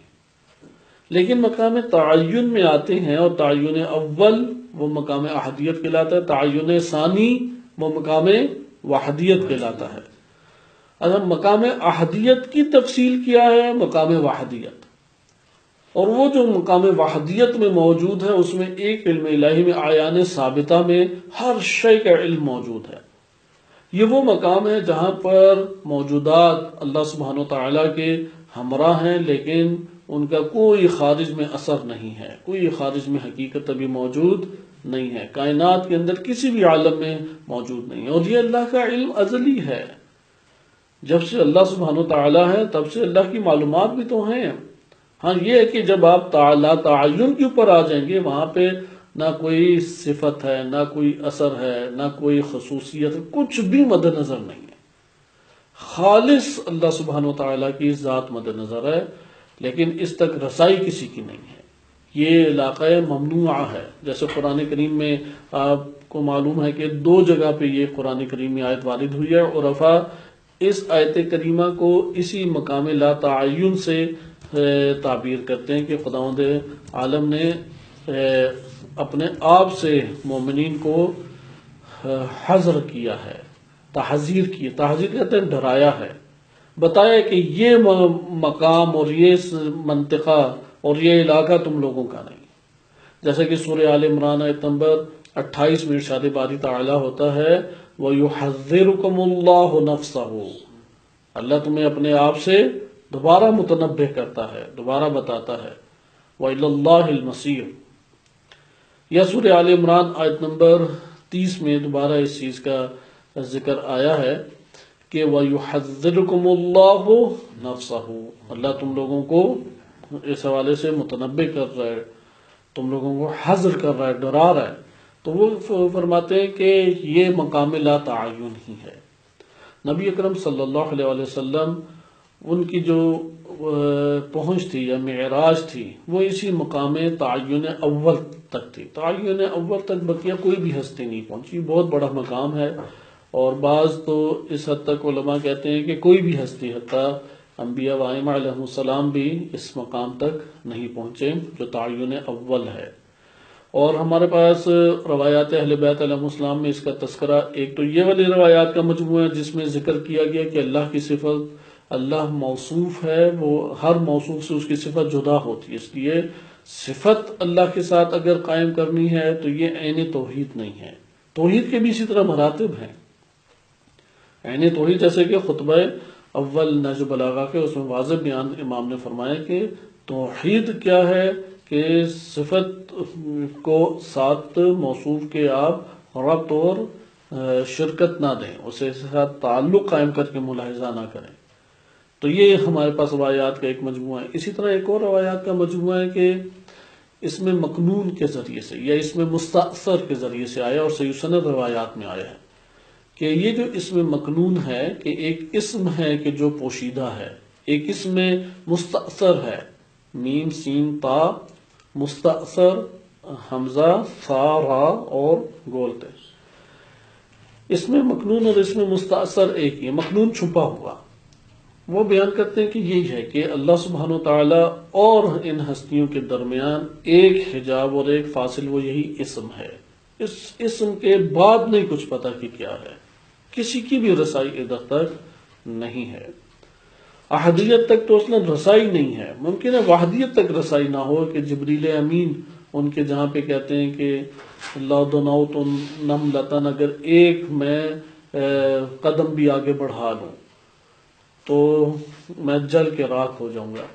لیکن مقام تعین میں آتے ہیں، اور تعین اول وہ مقام احدیت کہلاتا ہے، تعین ثانی وہ مقام وحدیت کہلاتا ہے۔ اگر مقام احدیت کی تفصیل کیا ہے مقام وحدیت، اور وہ جو مقام وحدیت میں موجود ہے اس میں ایک علم الہی میں آیان ثابتہ میں ہر شے کا علم موجود ہے۔ یہ وہ مقام ہے جہاں پر موجودات اللہ سبحانہ وتعالیٰ کے ہمراہ ہیں، لیکن ان کا کوئی خارج میں اثر نہیں ہے، کوئی خارج میں حقیقت ابھی موجود نہیں ہے، کائنات کے اندر کسی بھی عالم میں موجود نہیں ہے۔ اور یہ اللہ کا علم ازلی ہے، جب سے اللہ سبحانہ وتعالیٰ ہے تب سے اللہ کی معلومات بھی تو ہیں۔ ہاں یہ ہے کہ جب آپ تعین کے اوپر آ جائیں گے، وہاں پہ نہ کوئی صفت ہے، نہ کوئی اثر ہے، نہ کوئی خصوصیت ہے، کچھ بھی مد نظر نہیں ہے، خالص اللہ سبحانہ وتعالیٰ کی ذات مد نظر ہے، لیکن اس تک رسائی کسی کی نہیں ہے۔ یہ علاقہ ممنوعہ ہے، جیسے قرآن کریم میں آپ کو معلوم ہے کہ 2 جگہ پہ یہ قرآن کریم میں آیت وارد ہوئی ہے، اور عرفا اس آیت کریمہ کو اسی مقام لا تعین سے تعبیر کرتے ہیں کہ خداوند عالم نے اپنے آپ سے مومنین کو حذر کیا ہے، تحذیر کی، تحذیر کہتے ہیں ڈرایا ہے، بتایا کہ یہ مقام اور یہ منطقہ اور یہ علاقہ تم لوگوں کا نہیں۔ جیسا کہ سورہ آل عمران آیت نمبر 28 میں ارشاد باری تعالیٰ ہوتا ہے وَيُحَذِّرُكُمُ اللَّهُ نَفْسَهُ، اللہ تمہیں اپنے آپ سے دوبارہ متنبہ کرتا ہے، دوبارہ بتاتا ہے، وَإِلَى اللَّهِ الْمَصِيرُ۔ یا سورہ آل عمران آیت نمبر 30 میں دوبارہ اس چیز کا ذکر آیا ہے کہ وَيُحَذِّرُكُمُ اللَّهُ نَفْسَهُ، اللہ تم لوگوں کو اس حوالے سے متنبہ کر رہا ہے، تم لوگوں کو حذر کر رہا ہے، ڈرا رہا ہے۔ تو وہ فرماتے ہیں کہ یہ مقام لا تعین ہی ہے۔ نبی اکرم صلی اللہ علیہ وسلم ان کی جو پہنچ تھی یا معراج تھی وہ اسی مقام تعین اول تک تھی۔ تعین اول تک بقیہ کوئی بھی ہستی نہیں پہنچی، بہت بڑا مقام ہے، اور بعض تو اس حد تک علماء کہتے ہیں کہ کوئی بھی ہستی، حتیٰ انبیاء و ائمہ علیہ السلام بھی اس مقام تک نہیں پہنچے جو تعین اول ہے۔ اور ہمارے پاس روایات اہل بیت علیہ السلام میں اس کا تذکرہ، ایک تو یہ والی روایات کا مجموعہ ہے جس میں ذکر کیا گیا کہ اللہ کی صفت، اللہ موصوف ہے، وہ ہر موصوف سے اس کی صفت جدا ہوتی ہے، اس لیے صفت اللہ کے ساتھ اگر قائم کرنی ہے تو یہ عین توحید نہیں ہے۔ توحید کے بھی اسی طرح مراتب ہیں۔ عین توحید جیسے کہ خطبہ اول نہج بلاغہ کے اس میں واضح بیان امام نے فرمایا کہ توحید کیا ہے کہ صفت کو ساتھ موصوف کے آپ ربط اور شرکت نہ دیں، اسے ساتھ تعلق قائم کر کے ملاحظہ نہ کریں۔ تو یہ ہمارے پاس روایات کا ایک مجموعہ ہے۔ اسی طرح ایک اور روایات کا مجموعہ ہے کہ اس میں مکنون کے ذریعے سے یا اس میں مستأثر کے ذریعے سے آیا، اور صحیح سند روایات میں آیا ہے کہ یہ جو اسم مکنون ہے کہ ایک اسم ہے کہ جو پوشیدہ ہے، ایک اسم میں مستأثر ہے، میم سین تا، مستأثر حمزہ سا را اور گولتے۔ اس میں مکنون اور اس میں مستأثر ایک ہی ہے، مکنون چھپا ہوا۔ وہ بیان کرتے ہیں کہ یہی ہے کہ اللہ سبحانہ وتعالی اور ان ہستیوں کے درمیان ایک حجاب اور ایک فاصل، وہ یہی اسم ہے۔ اس اسم کے بعد نہیں کچھ پتہ کہ کیا ہے، کسی کی بھی رسائی ادھر تک نہیں ہے۔ احدیت تک تو اصلا رسائی نہیں ہے، ممکن ہے وحدیت تک رسائی نہ ہو کہ جبریل امین ان کے جہاں پہ کہتے ہیں کہ لو دنوت نملۃ، اگر ایک میں قدم بھی آگے بڑھا لوں تو میں جل کے راکھ ہو جاؤں گا۔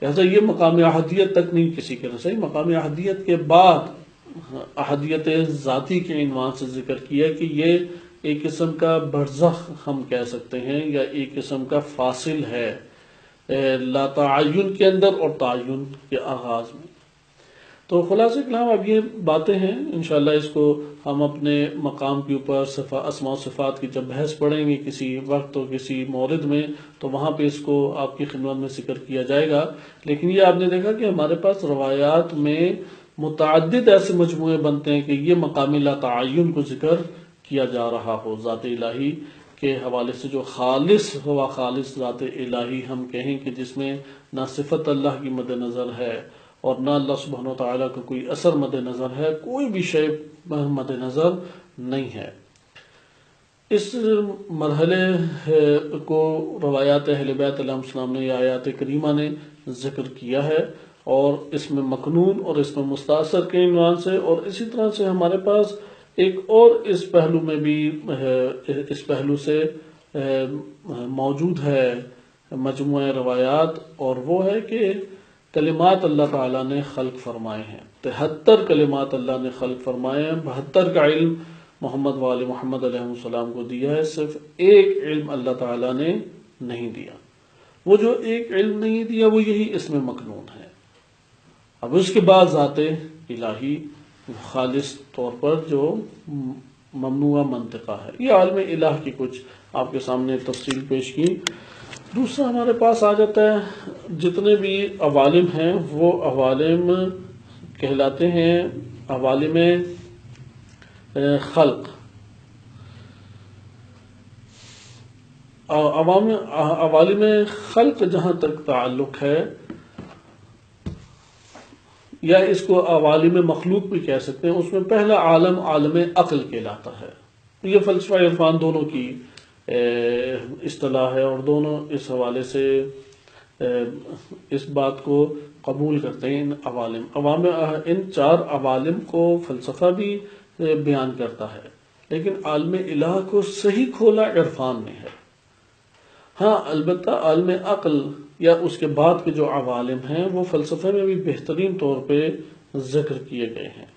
لہٰذا یہ مقام احدیت تک نہیں کسی کے رسائی۔ مقام احدیت کے بعد احدیت ذاتی کے عنوان سے ذکر کیا کہ یہ ایک قسم کا برزخ ہم کہہ سکتے ہیں، یا ایک قسم کا فاصل ہے لا تعین کے اندر اور تعین کے آغاز میں۔ تو خلاصہ کلام اب یہ باتیں ہیں، انشاءاللہ اس کو ہم اپنے مقام کے اوپر اسماء و صفات کی جب بحث پڑھیں گے کسی وقت اور کسی مورد میں، تو وہاں پہ اس کو آپ کی خدمت میں ذکر کیا جائے گا۔ لیکن یہ آپ نے دیکھا کہ ہمارے پاس روایات میں متعدد ایسے مجموعے بنتے ہیں کہ یہ مقام لا تعین کو ذکر کیا جا رہا ہو، ذات الہی کے حوالے سے جو خالص ہوا، خالص ذات الہی ہم کہیں کہ جس میں نہ صفت اللہ کی مد نظر ہے اور نہ اللہ سبحانہ وتعالیٰ کا کوئی اثر مد نظر ہے، کوئی بھی شے مد نظر نہیں ہے۔ اس مرحلے کو روایات اہل بیت علیہ السلام نے یا آیات کریمہ نے ذکر کیا ہے، اور اس میں مکنون اور اس میں مستاثر کے عنوان سے، اور اسی طرح سے ہمارے پاس ایک اور اس پہلو میں بھی اس پہلو سے موجود ہے مجموعہ روایات، اور وہ ہے کہ کلمات اللہ تعالیٰ نے خلق فرمائے ہیں، 73 کلمات اللہ نے خلق فرمائے ہیں، 72 کا علم محمد وآل محمد علیہ السلام کو دیا ہے، صرف ایک علم اللہ تعالیٰ نے نہیں دیا۔ وہ جو ایک علم نہیں دیا وہ یہی اس میں مکنون ہے۔ اب اس کے بعد ذات الہی خالص طور پر جو ممنوع منطقہ ہے، یہ عالم الہ کی کچھ آپ کے سامنے تفصیل پیش کی۔ دوسرا ہمارے پاس آ جاتا ہے جتنے بھی عوالم ہیں وہ عوالم کہلاتے ہیں عوالم خلق۔ عوالم خلق جہاں تک تعلق ہے، یا اس کو عوالم مخلوق بھی کہہ سکتے ہیں، اس میں پہلا عالم عالم عقل کہلاتا ہے۔ یہ فلسفہ عرفان دونوں کی اصطلاح ہے، اور دونوں اس حوالے سے اس بات کو قبول کرتے ہیں۔ ان 4 عوالم کو فلسفہ بھی بیان کرتا ہے، لیکن عالم الہ کو صحیح کھولا عرفان میں ہے۔ ہاں البتہ عالم عقل یا اس کے بعد کے جو عوالم ہیں وہ فلسفے میں بھی بہترین طور پہ ذکر کیے گئے ہیں۔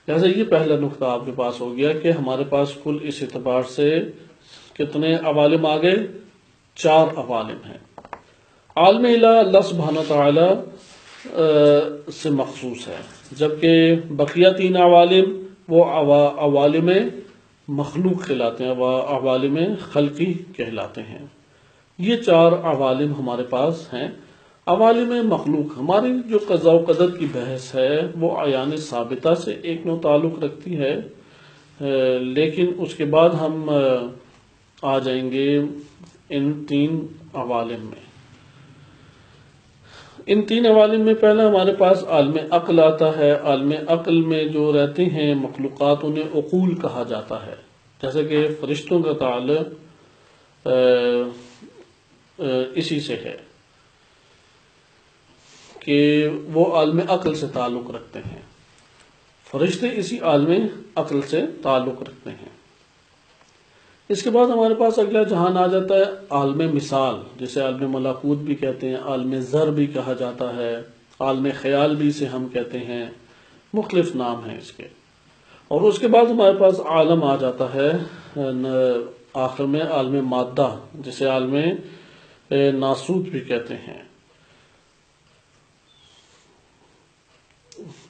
لہٰذا یہ پہلا نقطہ آپ کے پاس ہو گیا کہ ہمارے پاس کل اس اعتبار سے کتنے عوالم آ گئے؟ 4 عوالم ہیں۔ عالم الہ اللہ سبحانہ تعالی سے مخصوص ہے، جبکہ بقیہ 3 عوالم وہ عوالم مخلوق کہلاتے ہیں، عوالم خلقی کہلاتے ہیں۔ یہ 4 عوالم ہمارے پاس ہیں۔ عوالم مخلوق ہماری جو قضاء و قدر کی بحث ہے وہ اعیان ثابتہ سے ایک نوع تعلق رکھتی ہے، لیکن اس کے بعد ہم آ جائیں گے ان 3 عوالم میں۔ ان 3 عوالم میں پہلا ہمارے پاس عالم عقل آتا ہے۔ عالم عقل میں جو رہتے ہیں مخلوقات انہیں عقول کہا جاتا ہے، جیسے کہ فرشتوں کا تعلق اسی سے ہے کہ وہ عالم عقل سے تعلق رکھتے ہیں، فرشتے اسی عالم عقل سے تعلق رکھتے ہیں۔ اس کے بعد ہمارے پاس اگلا جہان آ جاتا ہے عالم مثال، جسے عالم ملکوت بھی کہتے ہیں، عالم ذر بھی کہا جاتا ہے، عالم خیال بھی اسے ہم کہتے ہیں، مختلف نام ہیں اس کے۔ اور اس کے بعد ہمارے پاس عالم آ جاتا ہے آخر میں عالم مادہ، جسے عالم ناسوت بھی کہتے ہیں۔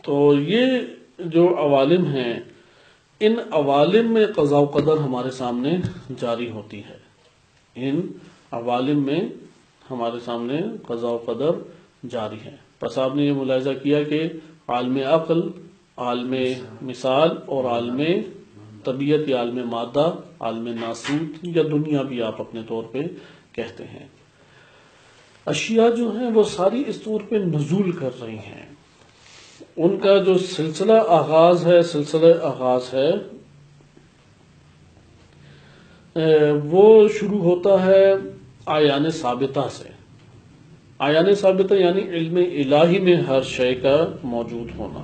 تو یہ جو عوالم ہیں، ان عوالم میں قضاء و قدر ہمارے سامنے جاری ہوتی ہے۔ ان عوالم میں ہمارے سامنے قضاء و قدر جاری ہے۔ پس آپ نے یہ ملاحظہ کیا کہ عالم عقل، عالم مثال اور عالم طبیعت یا عالم مادہ، عالم ناسوت یا دنیا بھی آپ اپنے طور پہ کہتے ہیں، اشیاء جو ہیں وہ ساری اس طور پہ نزول کر رہی ہیں۔ ان کا جو سلسلہ آغاز ہے وہ شروع ہوتا ہے اعیان ثابتہ سے۔ اعیان ثابتہ یعنی علم الہی میں ہر شے کا موجود ہونا۔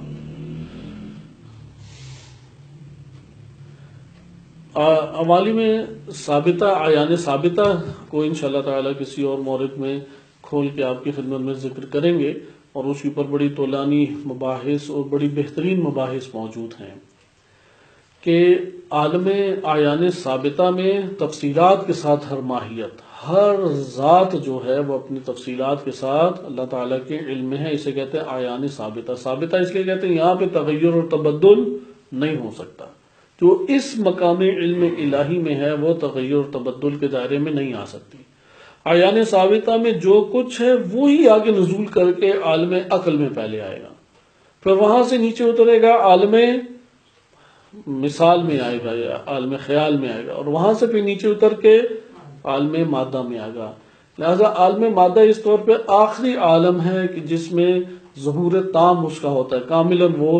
عوالم ثابتہ، اعیان ثابتہ کو انشاءاللہ تعالی کسی اور مورد میں کھول کے آپ کی خدمت میں ذکر کریں گے، اور اس کے اوپر بڑی طولانی مباحث اور بڑی بہترین مباحث موجود ہیں کہ عالم اعیان ثابتہ میں تفصیلات کے ساتھ ہر ماہیت، ہر ذات جو ہے وہ اپنی تفصیلات کے ساتھ اللہ تعالیٰ کے علم میں ہے۔ اسے کہتے ہیں اعیان ثابتہ۔ ثابتہ اس لیے کہتے ہیں یہاں پہ تغیر اور تبدل نہیں ہو سکتا۔ جو اس مقام علم الہی میں ہے وہ تغیر اور تبدل کے دائرے میں نہیں آ سکتی۔ اعیان ثابتہ میں جو کچھ ہے وہی آگے نزول کر کے عالم عقل میں پہلے آئے گا، پھر وہاں سے نیچے اترے گا عالم مثال میں آئے گا یا عالم خیال میں آئے گا، اور وہاں سے پھر نیچے اتر کے عالم مادہ میں آئے گا۔ لہذا عالم مادہ اس طور پہ آخری عالم ہے کہ جس میں ظہور تام اس کا ہوتا ہے، کاملاً وہ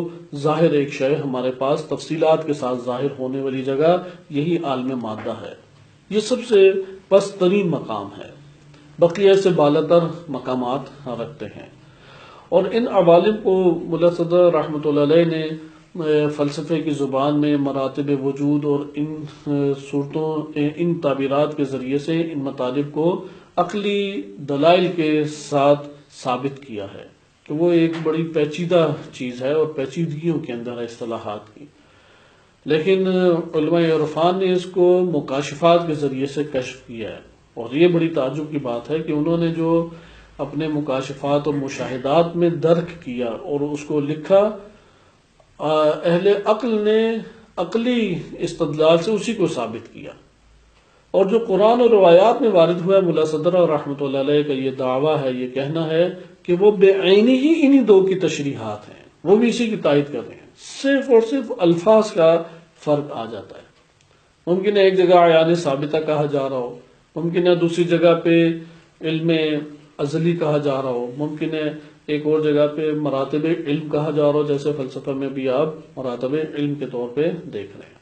ظاہر ایک شے ہمارے پاس تفصیلات کے ساتھ ظاہر ہونے والی جگہ یہی عالم مادہ ہے۔ یہ سب سے پست ترین مقام ہے، بقیہ سے بالاتر مقامات رکھتے ہیں۔ اور ان عوالم کو ملا صدر رحمۃ اللہ علیہ نے فلسفے کی زبان میں مراتب وجود اور ان صورتوں ان تعبیرات کے ذریعے سے ان مطالب کو عقلی دلائل کے ساتھ ثابت کیا ہے کہ وہ ایک بڑی پیچیدہ چیز ہے اور پیچیدگیوں کے اندر ہے اصطلاحات کی، لیکن علماء عرفان نے اس کو مکاشفات کے ذریعے سے کشف کیا ہے، اور یہ بڑی تعجب کی بات ہے کہ انہوں نے جو اپنے مکاشفات اور مشاہدات میں درک کیا اور اس کو لکھا، اہل عقل نے عقلی استدلال سے اسی کو ثابت کیا، اور جو قرآن اور روایات میں وارد ہوا ہے، ملا صدر اور رحمۃ اللہ علیہ کا یہ دعویٰ ہے، یہ کہنا ہے کہ وہ بے عینی ہی انہی دو کی تشریحات ہیں، وہ بھی اسی کی تائید کر رہے ہیں، صرف اور صرف الفاظ کا فرق آ جاتا ہے۔ ممکن ہے ایک جگہ عیان ثابتہ کہا جا رہا ہو، ممکن ہے دوسری جگہ پہ علم ازلی کہا جا رہا ہو، ممکن ہے ایک اور جگہ پہ مراتب علم کہا جا رہا ہو، جیسے فلسفہ میں بھی آپ مراتب علم کے طور پہ دیکھ رہے ہیں۔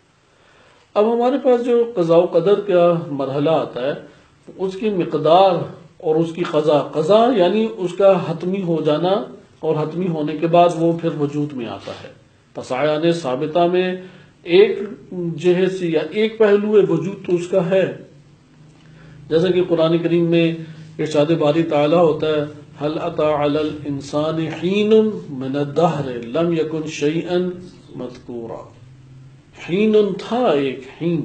اب ہمارے پاس جو قضاء و قدر کا مرحلہ آتا ہے، اس کی مقدار اور اس کی قضا یعنی اس کا حتمی ہو جانا، اور حتمی ہونے کے بعد وہ پھر وجود میں آتا ہے۔ پس عیان ثابتہ میں ایک جہت سے یا ایک پہلو وجود تو اس کا ہے، جیسا کہ قرآن کریم میں ارشاد باری تعالیٰ ہوتا ہے، هل اتى على الانسان حين من الدهر لم يكن شيئا مذكورا، حین تھا ایک حین،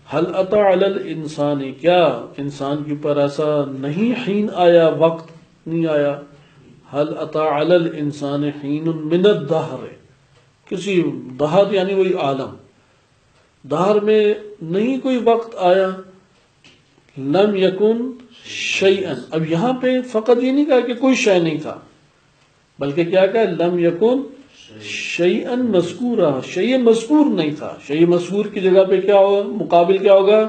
هل اتى على الانسان، کیا انسان کے اوپر ایسا نہیں حین آیا، وقت نہیں آیا، هل اتى على الانسان حین من الدهر، کسی دہر یعنی وہی عالم، دہر میں نہیں کوئی وقت آیا، لم یکن شیئن، اب یہاں پہ فقط یہ نہیں کہا کہ کوئی شے نہیں تھا، بلکہ کیا کہا، لم یکن شیئن مذکورا، شیء مذکور نہیں تھا، شیء مذکور کی جگہ پہ کیا ہوگا، مقابل کیا ہوگا،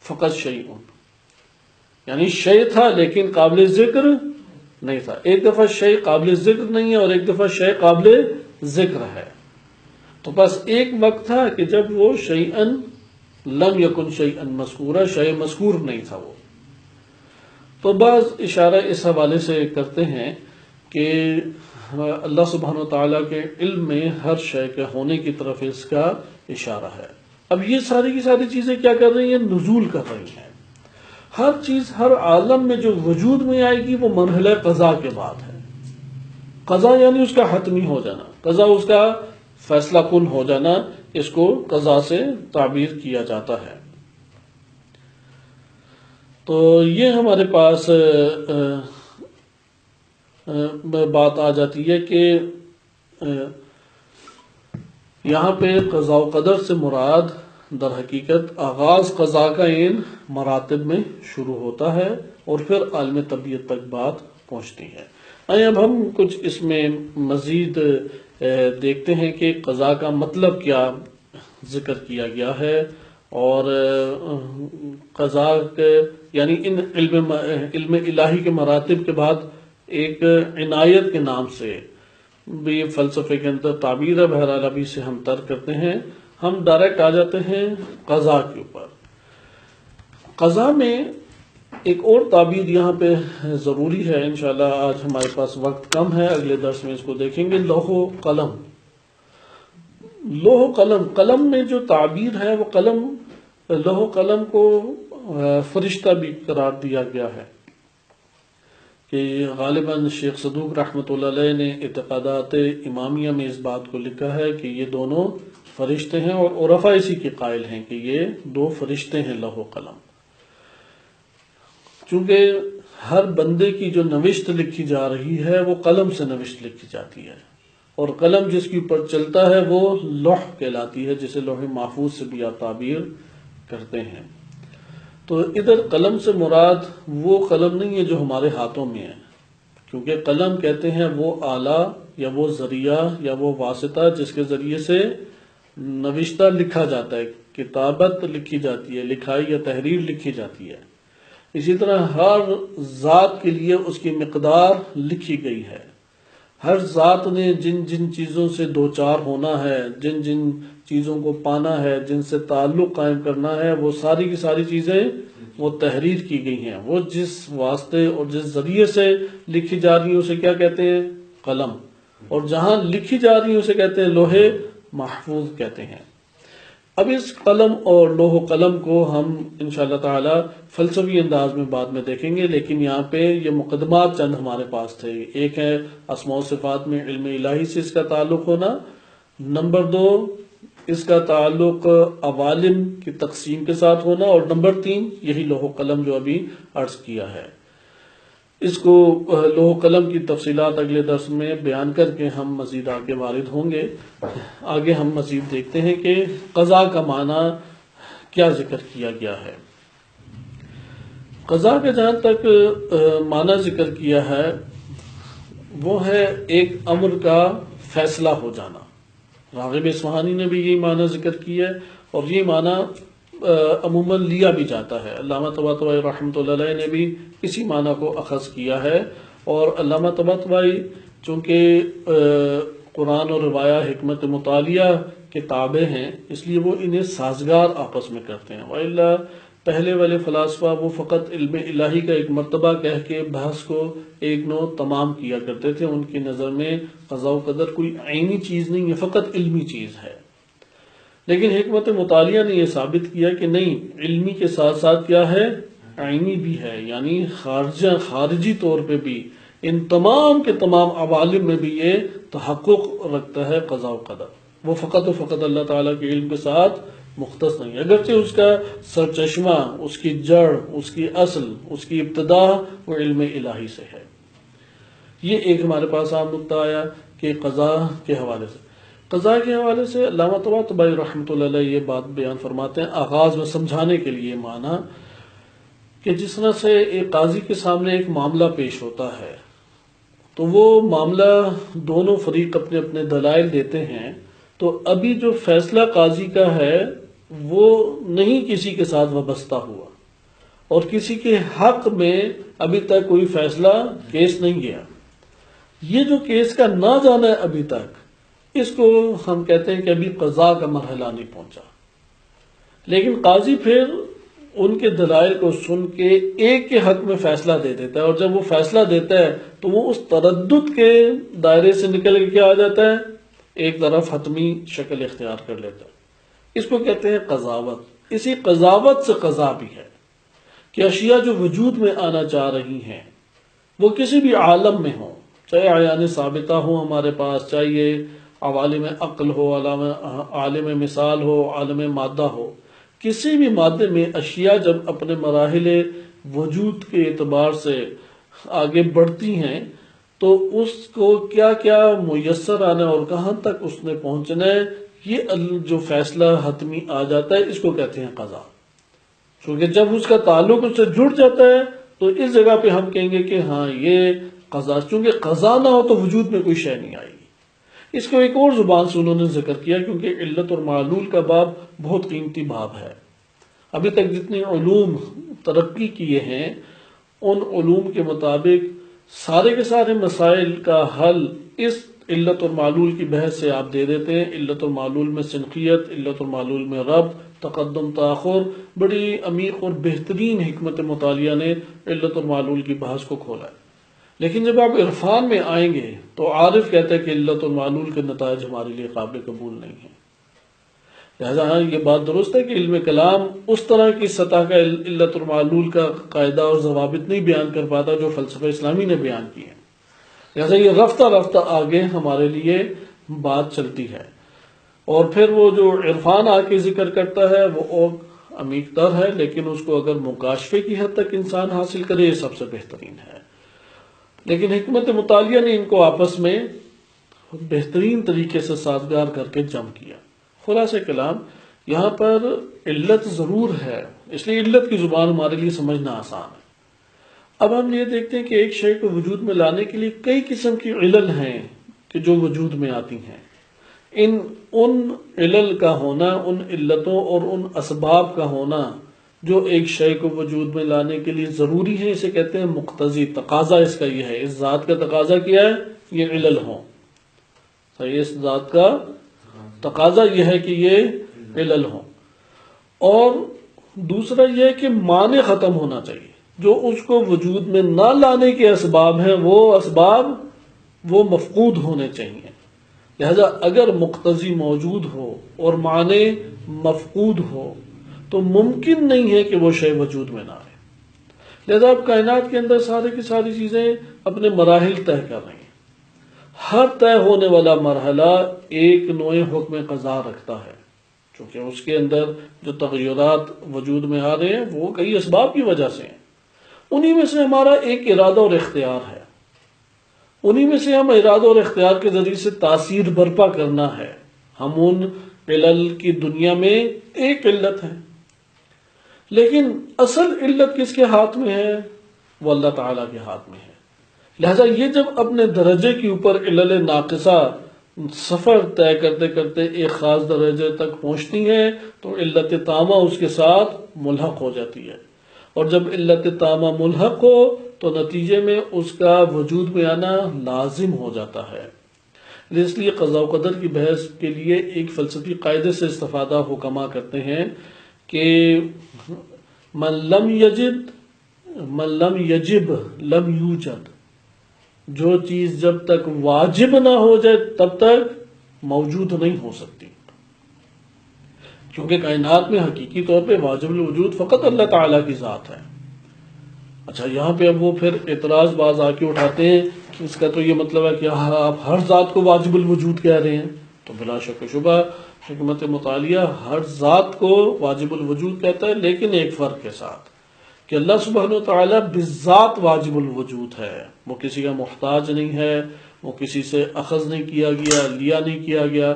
فقط شیئن، یعنی شے تھا لیکن قابل ذکر نہیں تھا۔ ایک دفعہ شے قابل ذکر نہیں ہے اور ایک دفعہ شے قابل ذکر ہے، تو بس ایک وقت تھا کہ جب وہ شیئن لم یکن شیئن مذکورا، شے مذکور نہیں تھا وہ۔ تو بعض اشارہ اس حوالے سے کرتے ہیں کہ اللہ سبحانہ وتعالیٰ کے علم میں ہر شے کے ہونے کی طرف اس کا اشارہ ہے۔ اب یہ ساری کی ساری چیزیں کیا کر رہی ہیں، نزول کر رہی ہیں۔ ہر چیز ہر عالم میں جو وجود میں آئے گی وہ مرحلہ قضا کے بعد ہے۔ قضا یعنی اس کا حتمی ہو جانا، قضا اس کا فیصلہ کن ہو جانا، اس کو قضا سے تعبیر کیا جاتا ہے۔ تو یہ ہمارے پاس بات آ جاتی ہے کہ یہاں پہ قضاء و قدر سے مراد در حقیقت آغاز قضا کا ان مراتب میں شروع ہوتا ہے اور پھر عالم طبیعت تک بات پہنچتی ہے۔ اب ہم کچھ اس میں مزید دیکھتے ہیں کہ قضا کا مطلب کیا ذکر کیا گیا ہے، اور قضا کے یعنی ان علم الہی کے مراتب کے بعد ایک عنایت کے نام سے بھی فلسفے کے اندر تعبیر ہے، بہرحال ابھی سے ہم ترک کرتے ہیں، ہم ڈائریکٹ آ جاتے ہیں قضا کے اوپر۔ قضا میں ایک اور تعبیر یہاں پہ ضروری ہے، انشاءاللہ آج ہمارے پاس وقت کم ہے، اگلے درس میں اس کو دیکھیں گے، لوح و قلم۔ لوح و قلم، قلم میں جو تعبیر ہے وہ قلم، لوح و قلم کو فرشتہ بھی قرار دیا گیا ہے، کہ غالباً شیخ صدوق رحمۃ اللہ علیہ نے اعتقادات امامیہ میں اس بات کو لکھا ہے کہ یہ دونوں فرشتے ہیں، اور عرفاء اسی کے قائل ہیں کہ یہ دو فرشتے ہیں لوح و قلم، چونکہ ہر بندے کی جو نوشت لکھی جا رہی ہے وہ قلم سے نوشت لکھی جاتی ہے، اور قلم جس کے اوپر چلتا ہے وہ لوح کہلاتی ہے، جسے لوح محفوظ سے بھی آپ تعبیر کرتے ہیں۔ تو ادھر قلم سے مراد وہ قلم نہیں ہے جو ہمارے ہاتھوں میں ہے، کیونکہ قلم کہتے ہیں وہ آلہ یا وہ ذریعہ یا وہ واسطہ جس کے ذریعے سے نوشتہ لکھا جاتا ہے، کتابت لکھی جاتی ہے، لکھائی یا تحریر لکھی جاتی ہے۔ اسی طرح ہر ذات کے لیے اس کی مقدار لکھی گئی ہے، ہر ذات نے جن جن چیزوں سے دوچار ہونا ہے، جن جن چیزوں کو پانا ہے، جن سے تعلق قائم کرنا ہے، وہ ساری کی ساری چیزیں وہ تحریر کی گئی ہیں، وہ جس واسطے اور جس ذریعے سے لکھی جا رہی ہیں اسے کیا کہتے ہیں؟ قلم، اور جہاں لکھی جا رہی ہیں اسے کہتے ہیں لوح محفوظ کہتے ہیں۔ اب اس قلم اور لوح و قلم کو ہم انشاءاللہ تعالی فلسفی انداز میں بعد میں دیکھیں گے، لیکن یہاں پہ یہ مقدمات چند ہمارے پاس تھے۔ ایک ہے اسماء و صفات میں علم الہی سے اس کا تعلق ہونا، نمبر 2 اس کا تعلق عوالم کی تقسیم کے ساتھ ہونا، اور نمبر 3 یہی لوح و قلم جو ابھی عرض کیا ہے۔ اس کو لوح و قلم کی تفصیلات اگلے درس میں بیان کر کے ہم مزید آگے وارد ہوں گے۔ آگے ہم مزید دیکھتے ہیں کہ قضاء کا معنی کیا ذکر کیا گیا ہے۔ قضاء کا جہاں تک معنی ذکر کیا ہے وہ ہے ایک امر کا فیصلہ ہو جانا۔ راغب اصفہانی نے بھی یہی معنی ذکر کیا ہے، اور یہ معنی عموماً لیا بھی جاتا ہے۔ علامہ طباطبائی رحمۃ اللہ علیہ نے بھی اسی معنی کو اخذ کیا ہے، اور علامہ طباطبائی چونکہ قرآن اور روایہ حکمت مطالعہ کے تابع ہیں، اس لیے وہ انہیں سازگار آپس میں کرتے ہیں، وإلا پہلے والے فلاسفہ وہ فقط علم الہی کا ایک مرتبہ کہہ کے بحث کو ایک نو تمام کیا کرتے تھے۔ ان کی نظر میں قضاء و قدر کوئی عینی چیز نہیں ہے، فقط علمی چیز ہے۔ لیکن حکمت مطالعہ نے یہ ثابت کیا کہ نہیں، علمی کے ساتھ ساتھ کیا ہے؟ عینی بھی ہے، یعنی خارجی طور پہ بھی ان تمام کے تمام عوالم میں بھی یہ تحقق رکھتا ہے قضاء و قدر۔ وہ فقط و فقط اللہ تعالیٰ کے علم کے ساتھ مختص نہیں، اگرچہ اس کا سرچشمہ، اس کی جڑ، اس کی اصل، اس کی ابتدا وہ علم الہی سے ہے۔ یہ ایک ہمارے پاس عام نقطہ آیا کہ قضاء کے حوالے سے۔ قضاء کے حوالے سے علامہ طباطبائی رحمۃ اللہ علیہ یہ بات بیان فرماتے ہیں آغاز میں سمجھانے کے لیے معنی کہ جس طرح سے ایک قاضی کے سامنے ایک معاملہ پیش ہوتا ہے تو وہ معاملہ دونوں فریق اپنے اپنے دلائل دیتے ہیں، تو ابھی جو فیصلہ قاضی کا ہے وہ نہیں کسی کے ساتھ وابستہ ہوا، اور کسی کے حق میں ابھی تک کوئی فیصلہ کیس نہیں گیا۔ یہ جو کیس کا نہ جانا ہے ابھی تک، اس کو ہم کہتے ہیں کہ ابھی قضاء کا مرحلہ نہیں پہنچا۔ لیکن قاضی پھر ان کے دلائل کو سن کے ایک کے حق میں فیصلہ دے دیتا ہے، اور جب وہ فیصلہ دیتا ہے تو وہ اس تردد کے دائرے سے نکل کے کیا آ جاتا ہے؟ ایک طرف حتمی شکل اختیار کر لیتا ہے۔ اس کو کہتے ہیں قضاوت۔ اسی قضاوت سے قضاء بھی ہے کہ اشیاء جو وجود میں آنا چاہ رہی ہیں وہ کسی بھی عالم میں ہوں، چاہے عیان ثابتہ ہو ہمارے پاس، چاہے یہ عوالم عقل ہو، عالم مثال ہو، عالم مادہ ہو، کسی بھی مادے میں اشیاء جب اپنے مراحل وجود کے اعتبار سے آگے بڑھتی ہیں تو اس کو کیا کیا میسر آنا ہے اور کہاں تک اس نے پہنچنا ہے، یہ جو فیصلہ حتمی آ جاتا ہے اس کو کہتے ہیں قضاء۔ کیونکہ جب اس کا تعلق اس سے جڑ جاتا ہے تو اس جگہ پہ ہم کہیں گے کہ ہاں یہ قضاء، چونکہ قضاء نہ ہو تو وجود میں کوئی شے نہیں آئے گی۔ اس کو ایک اور زبان سے انہوں نے ذکر کیا، کیونکہ علت اور معلول کا باب بہت قیمتی باب ہے۔ ابھی تک جتنے علوم ترقی کیے ہیں ان علوم کے مطابق سارے کے سارے مسائل کا حل اس علت اور معلول کی بحث سے آپ دے دیتے ہیں۔ علت اور معلول میں سنخیت، علت اور معلول میں ربط، تقدم تاخر، بڑی عمیق اور بہترین حکمت مطالعہ نے علت اور معلول کی بحث کو کھولا ہے۔ لیکن جب آپ عرفان میں آئیں گے تو عارف کہتا ہے کہ علت اور معلول کے نتائج ہمارے لیے قابل قبول نہیں ہیں۔ لہذا یہ بات درست ہے کہ علم کلام اس طرح کی سطح کا علت اور معلول کا قاعدہ اور ضوابط نہیں بیان کر پاتا جو فلسفہ اسلامی نے بیان کی ہے۔ لہذا یہ رفتہ رفتہ آگے ہمارے لیے بات چلتی ہے، اور پھر وہ جو عرفان آ کے ذکر کرتا ہے وہ اور عمیق تر ہے، لیکن اس کو اگر مکاشفے کی حد تک انسان حاصل کرے یہ سب سے بہترین ہے۔ لیکن حکمت مطالعہ نے ان کو آپس میں بہترین طریقے سے سازگار کر کے جمع کیا۔ خلاصہ کلام یہاں پر علت ضرور ہے، اس لیے علت کی زبان ہمارے لیے سمجھنا آسان ہے۔ اب ہم یہ دیکھتے ہیں کہ ایک شے کو وجود میں لانے کے لیے کئی قسم کی علل ہیں کہ جو وجود میں آتی ہیں۔ ان علل کا ہونا، ان علتوں اور ان اسباب کا ہونا جو ایک شے کو وجود میں لانے کے لیے ضروری ہے، اسے کہتے ہیں مقتضی۔ تقاضا اس کا یہ ہے، اس ذات کا تقاضا کیا ہے؟ یہ علل ہوں۔ صحیح، اس ذات کا تقاضا یہ ہے کہ یہ علل ہوں، اور دوسرا یہ کہ معنی ختم ہونا چاہیے، جو اس کو وجود میں نہ لانے کے اسباب ہیں وہ اسباب وہ مفقود ہونے چاہیے۔ لہذا اگر مقتضی موجود ہو اور معنی مفقود ہو تو ممکن نہیں ہے کہ وہ شے وجود میں نہ آئے۔ لہذا اب کائنات کے اندر سارے کی ساری چیزیں اپنے مراحل طے کر رہی ہیں۔ ہر طے ہونے والا مرحلہ ایک نوع حکم قضا رکھتا ہے، چونکہ اس کے اندر جو تغیرات وجود میں آ رہے ہیں وہ کئی اسباب کی وجہ سے ہیں۔ انہی میں سے ہمارا ایک ارادہ اور اختیار ہے، انہی میں سے ہم ارادہ اور اختیار کے ذریعے سے تاثیر برپا کرنا ہے۔ ہم ان علل کی دنیا میں ایک علت ہے، لیکن اصل علت کس کے ہاتھ میں ہے؟ وہ اللہ تعالیٰ کے ہاتھ میں ہے۔ لہذا یہ جب اپنے درجے کے اوپر علل ناقصہ سفر طے کرتے کرتے ایک خاص درجے تک پہنچتی ہیں تو علت تامہ اس کے ساتھ ملحق ہو جاتی ہے، اور جب علت تامہ ملحق ہو تو نتیجے میں اس کا وجود میں آنا لازم ہو جاتا ہے۔ اس لیے قضاء و قدر کی بحث کے لیے ایک فلسفی قاعدے سے استفادہ حکما کرتے ہیں کہ من لم یجب لم یوجد، جو چیز جب تک واجب نہ ہو جائے تب تک موجود نہیں ہو سکتی، کیونکہ کائنات میں حقیقی طور پہ واجب الوجود فقط اللہ تعالیٰ کی ذات ہے۔ اچھا، یہاں پہ اب وہ پھر اعتراض باز آ کے اٹھاتے ہیں کہ اس کا تو یہ مطلب ہے کہ آپ ہر ذات کو واجب الوجود کہہ رہے ہیں، تو بلا شک و شبہ حکمت مطالعہ ہر ذات کو واجب الوجود کہتا ہے، لیکن ایک فرق کے ساتھ کہ اللہ سبحانہ و تعالیٰ بالذات واجب الوجود ہے، وہ کسی کا محتاج نہیں ہے، وہ کسی سے اخذ نہیں کیا گیا، لیا نہیں کیا گیا۔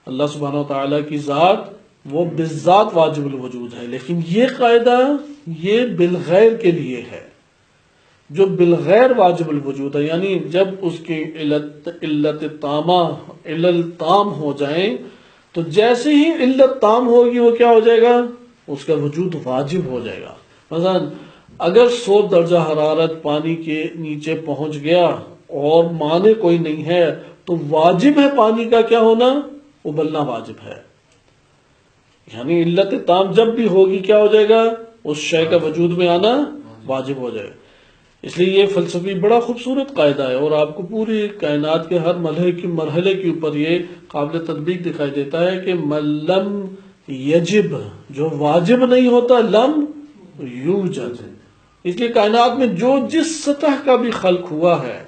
اللہ سبحانہ و تعالیٰ کی ذات وہ بالذات واجب الوجود ہے، لیکن یہ قاعدہ یہ بالغیر کے لیے ہے، جو بالغیر واجب الوجود ہے، یعنی جب اس کی علت تامہ علل تام ہو جائیں تو جیسے ہی علت تام ہوگی وہ کیا ہو جائے گا؟ اس کا وجود واجب ہو جائے گا۔ مثلا اگر 100 درجہ حرارت پانی کے نیچے پہنچ گیا اور معنی کوئی نہیں ہے تو واجب ہے پانی کا کیا ہونا؟ ابلنا واجب ہے، یعنی علت تام جب بھی ہوگی کیا ہو جائے گا؟ اس شے کا وجود میں آنا واجب ہو جائے گا۔ اس لیے یہ فلسفی بڑا خوبصورت قاعدہ ہے، اور آپ کو پوری کائنات کے ہر مرحلے کے اوپر یہ قابل تطبیق دکھائی دیتا ہے کہ من لم یجب، جو واجب نہیں ہوتا، لم یوجد۔ اس لیے کائنات میں جو جس سطح کا بھی خلق ہوا ہے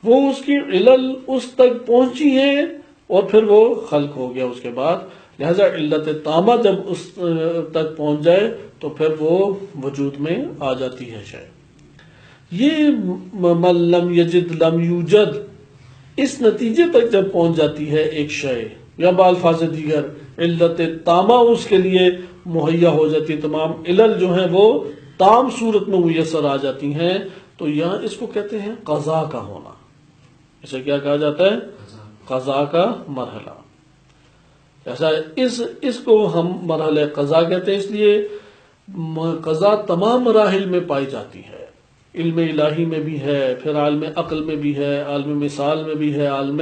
وہ اس کی علل اس تک پہنچی ہیں اور پھر وہ خلق ہو گیا اس کے بعد۔ لہذا علت تامہ جب اس تک پہنچ جائے تو پھر وہ وجود میں آ جاتی ہے شے۔ یہ من لم یجد لم یوجد اس نتیجے تک جب پہنچ جاتی ہے ایک شے، یا بالفاظ دیگر علت تامہ اس کے لیے مہیا ہو جاتی ہے، تمام علل جو ہیں وہ تام صورت میں میسر آ جاتی ہیں، تو یہاں اس کو کہتے ہیں قضاء کا ہونا۔ اسے کیا کہا جاتا ہے؟ قضاء کا مرحلہ۔ ایسا اس کو ہم مرحلہ قضاء کہتے ہیں، اس لیے قضاء تمام مراحل میں پائی جاتی ہے، علم الہی میں بھی ہے، پھر عالم عقل میں بھی ہے، عالم مثال میں بھی ہے، عالم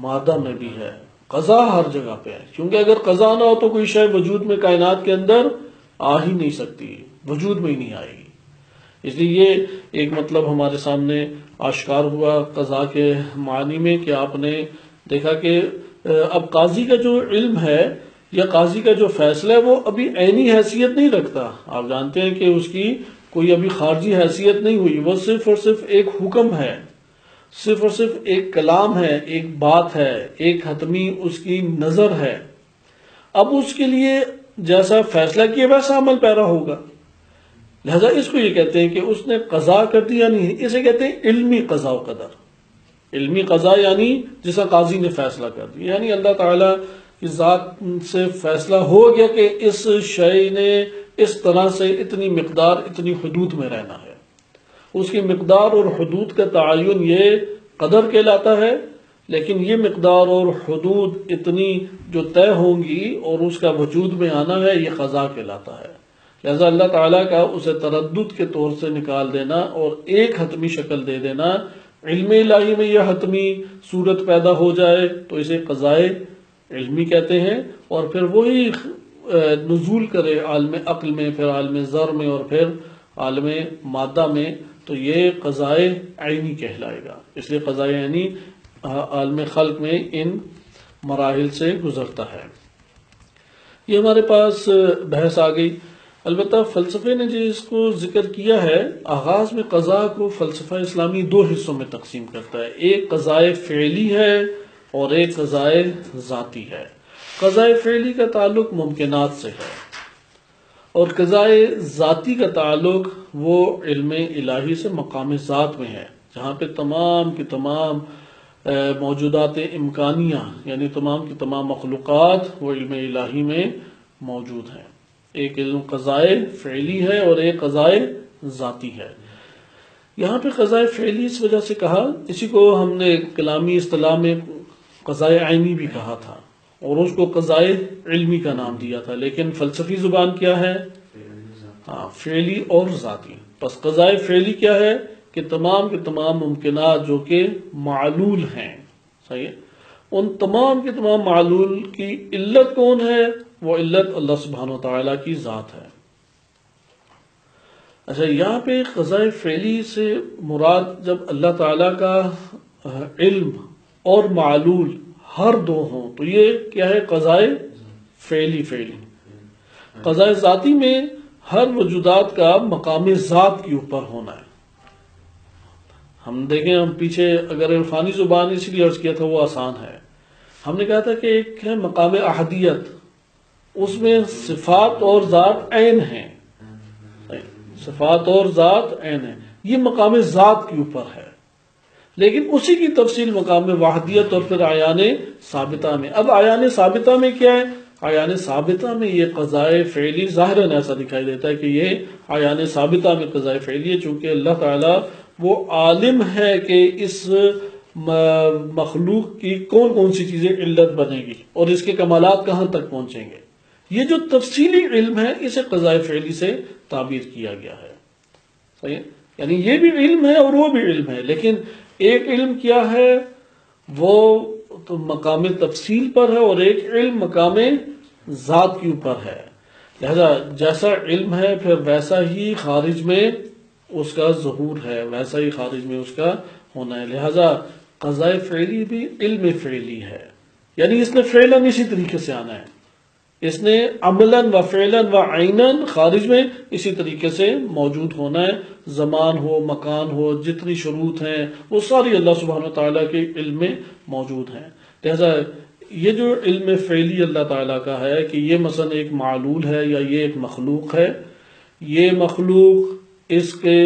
مادہ میں بھی ہے۔ قضاء ہر جگہ پہ ہے، کیونکہ اگر قضاء نہ ہو تو کوئی شے وجود میں کائنات کے اندر آ ہی نہیں سکتی، وجود میں ہی نہیں آئے گی۔ اس لیے یہ ایک مطلب ہمارے سامنے آشکار ہوا قضاء کے معنی میں کہ آپ نے دیکھا کہ اب قاضی کا جو علم ہے یا قاضی کا جو فیصلہ ہے وہ ابھی عینی حیثیت نہیں رکھتا۔ آپ جانتے ہیں کہ اس کی کوئی ابھی خارجی حیثیت نہیں ہوئی، وہ صرف اور صرف ایک حکم ہے، صرف اور صرف ایک کلام ہے، ایک بات ہے، ایک حتمی اس کی نظر ہے۔ اب اس کے لیے جیسا فیصلہ کیا ویسا عمل پیرا ہوگا۔ لہذا اس کو یہ کہتے ہیں کہ اس نے قضاء کر دیا، نہیں، اسے کہتے ہیں علمی قضاء و قدر۔ علمی قضاء یعنی جیسا قاضی نے فیصلہ کر دیا، یعنی اللہ تعالیٰ کی ذات سے فیصلہ ہو گیا کہ اس شے نے اس طرح سے اتنی مقدار اتنی حدود میں رہنا ہے۔ اس کی مقدار اور حدود کا تعین یہ قدر کہلاتا ہے، لیکن یہ مقدار اور حدود اتنی جو طے ہوں گی اور اس کا وجود میں آنا ہے یہ قضاء کہلاتا ہے۔ لہذا اللہ تعالیٰ کا اسے تردد کے طور سے نکال دینا اور ایک حتمی شکل دے دینا، علم الہی میں یہ حتمی صورت پیدا ہو جائے تو اسے قضاء علمی کہتے ہیں، اور پھر وہی نزول کرے عالم عقل میں، پھر عالم ذر میں، اور پھر عالم مادہ میں، تو یہ قضائے عینی کہلائے گا۔ اس لیے قضائے عینی عالم خلق میں ان مراحل سے گزرتا ہے۔ یہ ہمارے پاس بحث آ گئی۔ البتہ فلسفے نے جس کو ذکر کیا ہے، آغاز میں قضاء کو فلسفہ اسلامی دو حصوں میں تقسیم کرتا ہے، ایک قضائے فعلی ہے اور ایک قضائے ذاتی ہے۔ قضائے فعلی کا تعلق ممکنات سے ہے، اور قضائے ذاتی کا تعلق وہ علم الہی سے مقام ذات میں ہے، جہاں پہ تمام کی تمام موجودات امکانیہ، یعنی تمام کی تمام مخلوقات وہ علم الہی میں موجود ہیں۔ ایک علم قضائے فعلی ہے اور ایک قضائے ذاتی ہے۔ یہاں پہ قضائے فعلی اس وجہ سے کہا، اسی کو ہم نے کلامی اصطلاح میں قضائے عینی بھی کہا تھا، اور اس کو قضائے علمی کا نام دیا تھا، لیکن فلسفی زبان کیا ہے؟ فعلی اور ذاتی۔ پس قضائے فعلی کیا ہے کہ تمام کے تمام ممکنات جو کہ معلول ہیں، صحیح ہے، ان تمام کے تمام معلول کی علت کون ہے؟ وہ علت اللہ سبحانہ وتعالیٰ کی ذات ہے۔ اچھا، یہاں پہ قضائے فعلی سے مراد جب اللہ تعالیٰ کا علم اور معلول ہر دو ہوں تو یہ کیا ہے؟ قضائے فعلی۔ قضائے ذاتی میں ہر وجودات کا مقام ذات کے اوپر ہونا ہے۔ ہم دیکھیں، ہم پیچھے اگر عرفانی زبان اس لیے عرض کیا تھا وہ آسان ہے، ہم نے کہا تھا کہ ایک ہے مقام احدیت، اس میں صفات اور ذات عین ہیں، صفات اور ذات عین ہیں، یہ مقام ذات کے اوپر ہے، لیکن اسی کی تفصیل مقام وحدیت اور پھر عیان ثابتہ میں۔ اب عیان ثابتہ میں کیا ہے؟ عیان ثابتہ میں یہ قضائے فعلی ظاہراً ایسا دکھائی دیتا ہے کہ یہ عیان ثابتہ میں قضائے فعلی ہے، چونکہ اللہ تعالیٰ وہ عالم ہے کہ اس مخلوق کی کون کون سی چیزیں علت بنے گی اور اس کے کمالات کہاں تک پہنچیں گے۔ یہ جو تفصیلی علم ہے اسے قضائے فعلی سے تعبیر کیا گیا ہے، صحیح ہے؟ یعنی یہ بھی علم ہے اور وہ بھی علم ہے، لیکن ایک علم کیا ہے؟ وہ تو مقام تفصیل پر ہے، اور ایک علم مقام ذات کے اوپر ہے۔ لہذا جیسا علم ہے پھر ویسا ہی خارج میں اس کا ظہور ہے، ویسا ہی خارج میں اس کا ہونا ہے۔ لہذا قضائے فعلی بھی علم فعلی ہے، یعنی اس نے فعلاً اسی طریقے سے آنا ہے، اس نے عملاً و فعلاً و عیناً خارج میں اسی طریقے سے موجود ہونا ہے۔ زمان ہو، مکان ہو، جتنی شروط ہیں وہ ساری اللہ سبحانہ وتعالیٰ کے علم میں موجود ہیں۔ لہذا یہ جو علم فعلی اللہ تعالیٰ کا ہے کہ یہ مثلا ایک معلول ہے یا یہ ایک مخلوق ہے، یہ مخلوق اس کے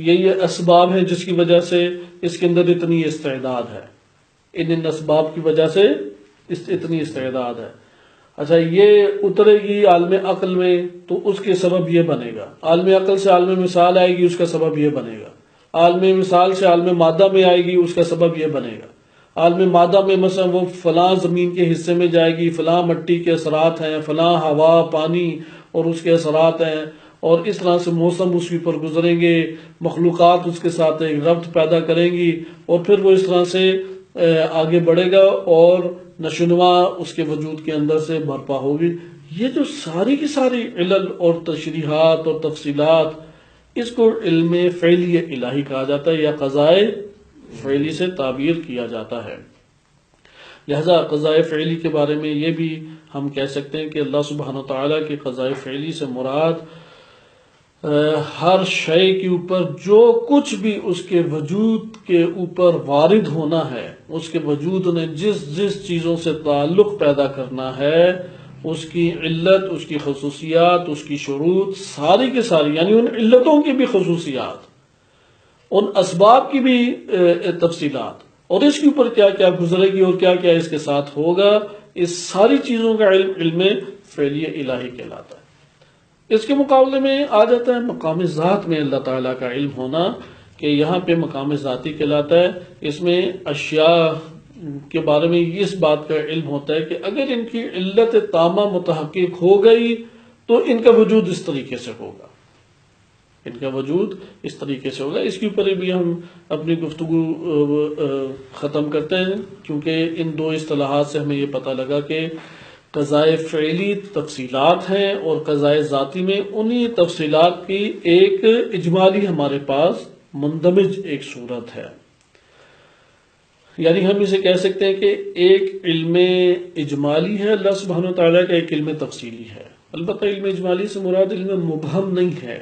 یہ اسباب ہیں جس کی وجہ سے اس کے اندر اتنی استعداد ہے، ان اسباب کی وجہ سے اتنی استعداد ہے۔ اچھا، یہ اترے گی عالم عقل میں تو اس کے سبب یہ بنے گا، عالم عقل سے عالم مثال آئے گی اس کا سبب یہ بنے گا، عالم مثال سے عالم مادہ میں آئے گی اس کا سبب یہ بنے گا، عالم مادہ میں مثلا وہ فلاں زمین کے حصے میں جائے گی، فلاں مٹی کے اثرات ہیں، فلاں ہوا پانی اور اس کے اثرات ہیں، اور اس طرح سے موسم اس کے پر گزریں گے، مخلوقات اس کے ساتھ ایک ربط پیدا کریں گی، اور پھر وہ اس طرح سے آگے بڑھے گا اور نشوونما اس کے وجود کے اندر سے برپا ہوگی۔ یہ جو ساری کی ساری علل اور تشریحات اور تفصیلات، اس کو علم فعلی الہی کہا جاتا ہے یا قضائے فعلی سے تعبیر کیا جاتا ہے۔ لہذا قضائے فعلی کے بارے میں یہ بھی ہم کہہ سکتے ہیں کہ اللہ سبحانہ وتعالیٰ کے قضائے فعلی سے مراد ہر شے کے اوپر جو کچھ بھی اس کے وجود کے اوپر وارد ہونا ہے، اس کے وجود نے جس چیزوں سے تعلق پیدا کرنا ہے، اس کی علت، اس کی خصوصیات، اس کی شروط ساری کے ساری، یعنی ان علتوں کی بھی خصوصیات، ان اسباب کی بھی تفصیلات، اور اس کے اوپر کیا کیا گزرے گی اور کیا کیا اس کے ساتھ ہوگا، اس ساری چیزوں کا علم فعلی الہی کہلاتا ہے۔ اس کے مقابلے میں آ جاتا ہے مقام ذات میں اللہ تعالیٰ کا علم ہونا، کہ یہاں پہ مقام ذاتی کہلاتا ہے۔ اس میں اشیاء کے بارے میں اس بات کا علم ہوتا ہے کہ اگر ان کی علت تامہ متحقق ہو گئی تو ان کا وجود اس طریقے سے ہوگا، ان کا وجود اس طریقے سے ہوگا۔ اس کے اوپر بھی ہم اپنی گفتگو ختم کرتے ہیں، کیونکہ ان دو اصطلاحات سے ہمیں یہ پتہ لگا کہ قضائے فعلی تفصیلات ہیں، اور قضائے ذاتی میں انہی تفصیلات کی ایک اجمالی ہمارے پاس مندمج ایک صورت ہے. یعنی ہم اسے کہہ سکتے ہیں کہ ایک علم اجمالی ہے اللہ سبحانہ و تعالیٰ کا، ایک علم تفصیلی ہے. البتہ علم اجمالی سے مراد علم مبہم نہیں ہے،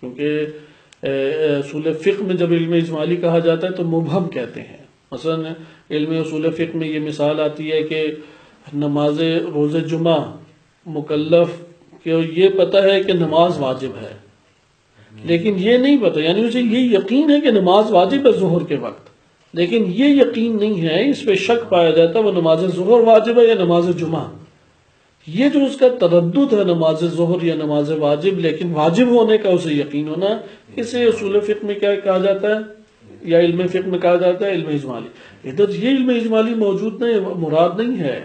کیونکہ اصول فقہ میں جب علم اجمالی کہا جاتا ہے تو مبہم کہتے ہیں. مثلا علم اصول فقہ میں یہ مثال آتی ہے کہ نماز روز جمعہ مکلف کہ یہ پتہ ہے کہ نماز واجب ہے، لیکن یہ نہیں پتہ، یعنی اسے یہ یقین ہے کہ نماز واجب ہے ظہر کے وقت، لیکن یہ یقین نہیں ہے، اس پہ شک پایا جاتا ہے وہ نماز ظہر واجب ہے یا نماز جمعہ. یہ جو اس کا تردد ہے نماز ظہر یا نماز واجب، لیکن واجب ہونے کا اسے یقین ہونا، اسے اصول فقہ میں کیا کہا جاتا ہے یا علم فقہ میں کہا جاتا ہے علم اجمالی. ادھر یہ علم اجمالی موجود نہیں، مراد نہیں ہے،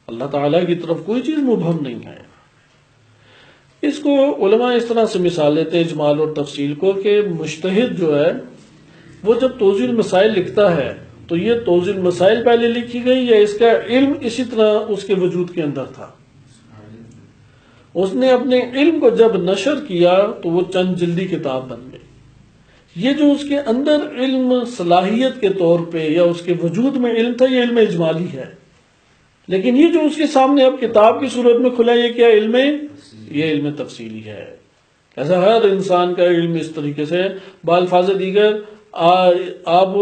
اللہ تعالیٰ کی طرف کوئی چیز مبہم نہیں ہے. اس کو علماء اس طرح سے مثال لیتے ہیں اجمال اور تفصیل کو کہ مجتہد جو ہے وہ جب توضیح المسائل لکھتا ہے تو یہ توضیح المسائل پہلے لکھی گئی یا اس کا علم اسی طرح اس کے وجود کے اندر تھا؟ اس نے اپنے علم کو جب نشر کیا تو وہ چند جلدی کتاب بن گئی. یہ جو اس کے اندر علم صلاحیت کے طور پہ یا اس کے وجود میں علم تھا، یہ علم اجمالی ہے. لیکن یہ جو اس کے سامنے اب کتاب کی صورت میں کھلا، یہ کیا علم ہے؟ یہ علم تفصیلی ہے. ایسا ہر انسان کا علم اس طریقے سے بالفاظ دیگر آپ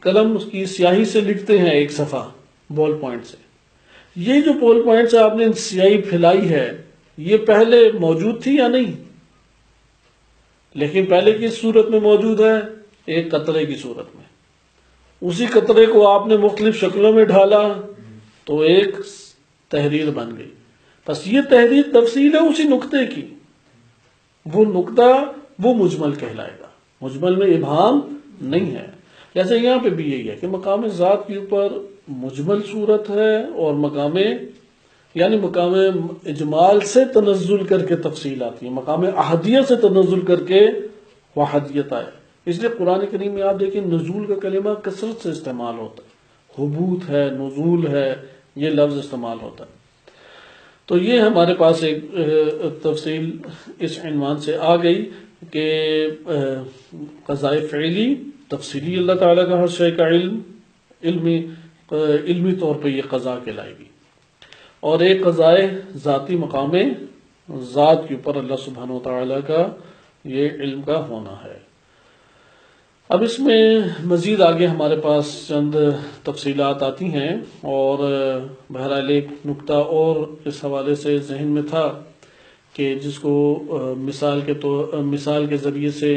قلم کی سیاہی سے لکھتے ہیں ایک صفحہ بال پوائنٹ سے، یہ جو بال پوائنٹ سے آپ نے سیاہی پھیلائی ہے یہ پہلے موجود تھی یا نہیں؟ لیکن پہلے کس صورت میں موجود ہے؟ ایک قطرے کی صورت میں. اسی قطرے کو آپ نے مختلف شکلوں میں ڈھالا تو ایک تحریر بن گئی. بس یہ تحریر تفصیل ہے اسی نقطے کی، وہ نقطہ وہ مجمل کہلائے گا، مجمل میں ابہام نہیں ہے. جیسے یہاں پہ بھی یہی ہے کہ مقام ذات کے اوپر مجمل صورت ہے، اور مقام اجمال سے تنزل کر کے تفصیل آتی ہے، مقام احدیت سے تنزل کر کے وحدیت آئے. اس لیے قرآن کریم میں آپ دیکھیں نزول کا کلمہ کثرت سے استعمال ہوتا ہے، حبوط ہے، نزول ہے، یہ لفظ استعمال ہوتا ہے. تو یہ ہمارے پاس ایک تفصیل اس عنوان سے آ گئی کہ قضائے فعلی تفصیلی اللہ تعالیٰ کا ہر شے کا علمی طور پہ یہ قضا کہلائے گی، اور ایک قضائے ذاتی مقام ذات کے اوپر اللہ سبحانہ و تعالیٰ کا یہ علم کا ہونا ہے. اب اس میں مزید آگے ہمارے پاس چند تفصیلات آتی ہیں، اور بہرحال ایک نقطہ اور اس حوالے سے ذہن میں تھا کہ جس کو مثال کے ذریعے سے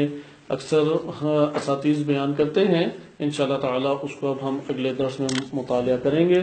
اکثر اساتذہ بیان کرتے ہیں، انشاءاللہ تعالی اس کو اب ہم اگلے درس میں مطالعہ کریں گے.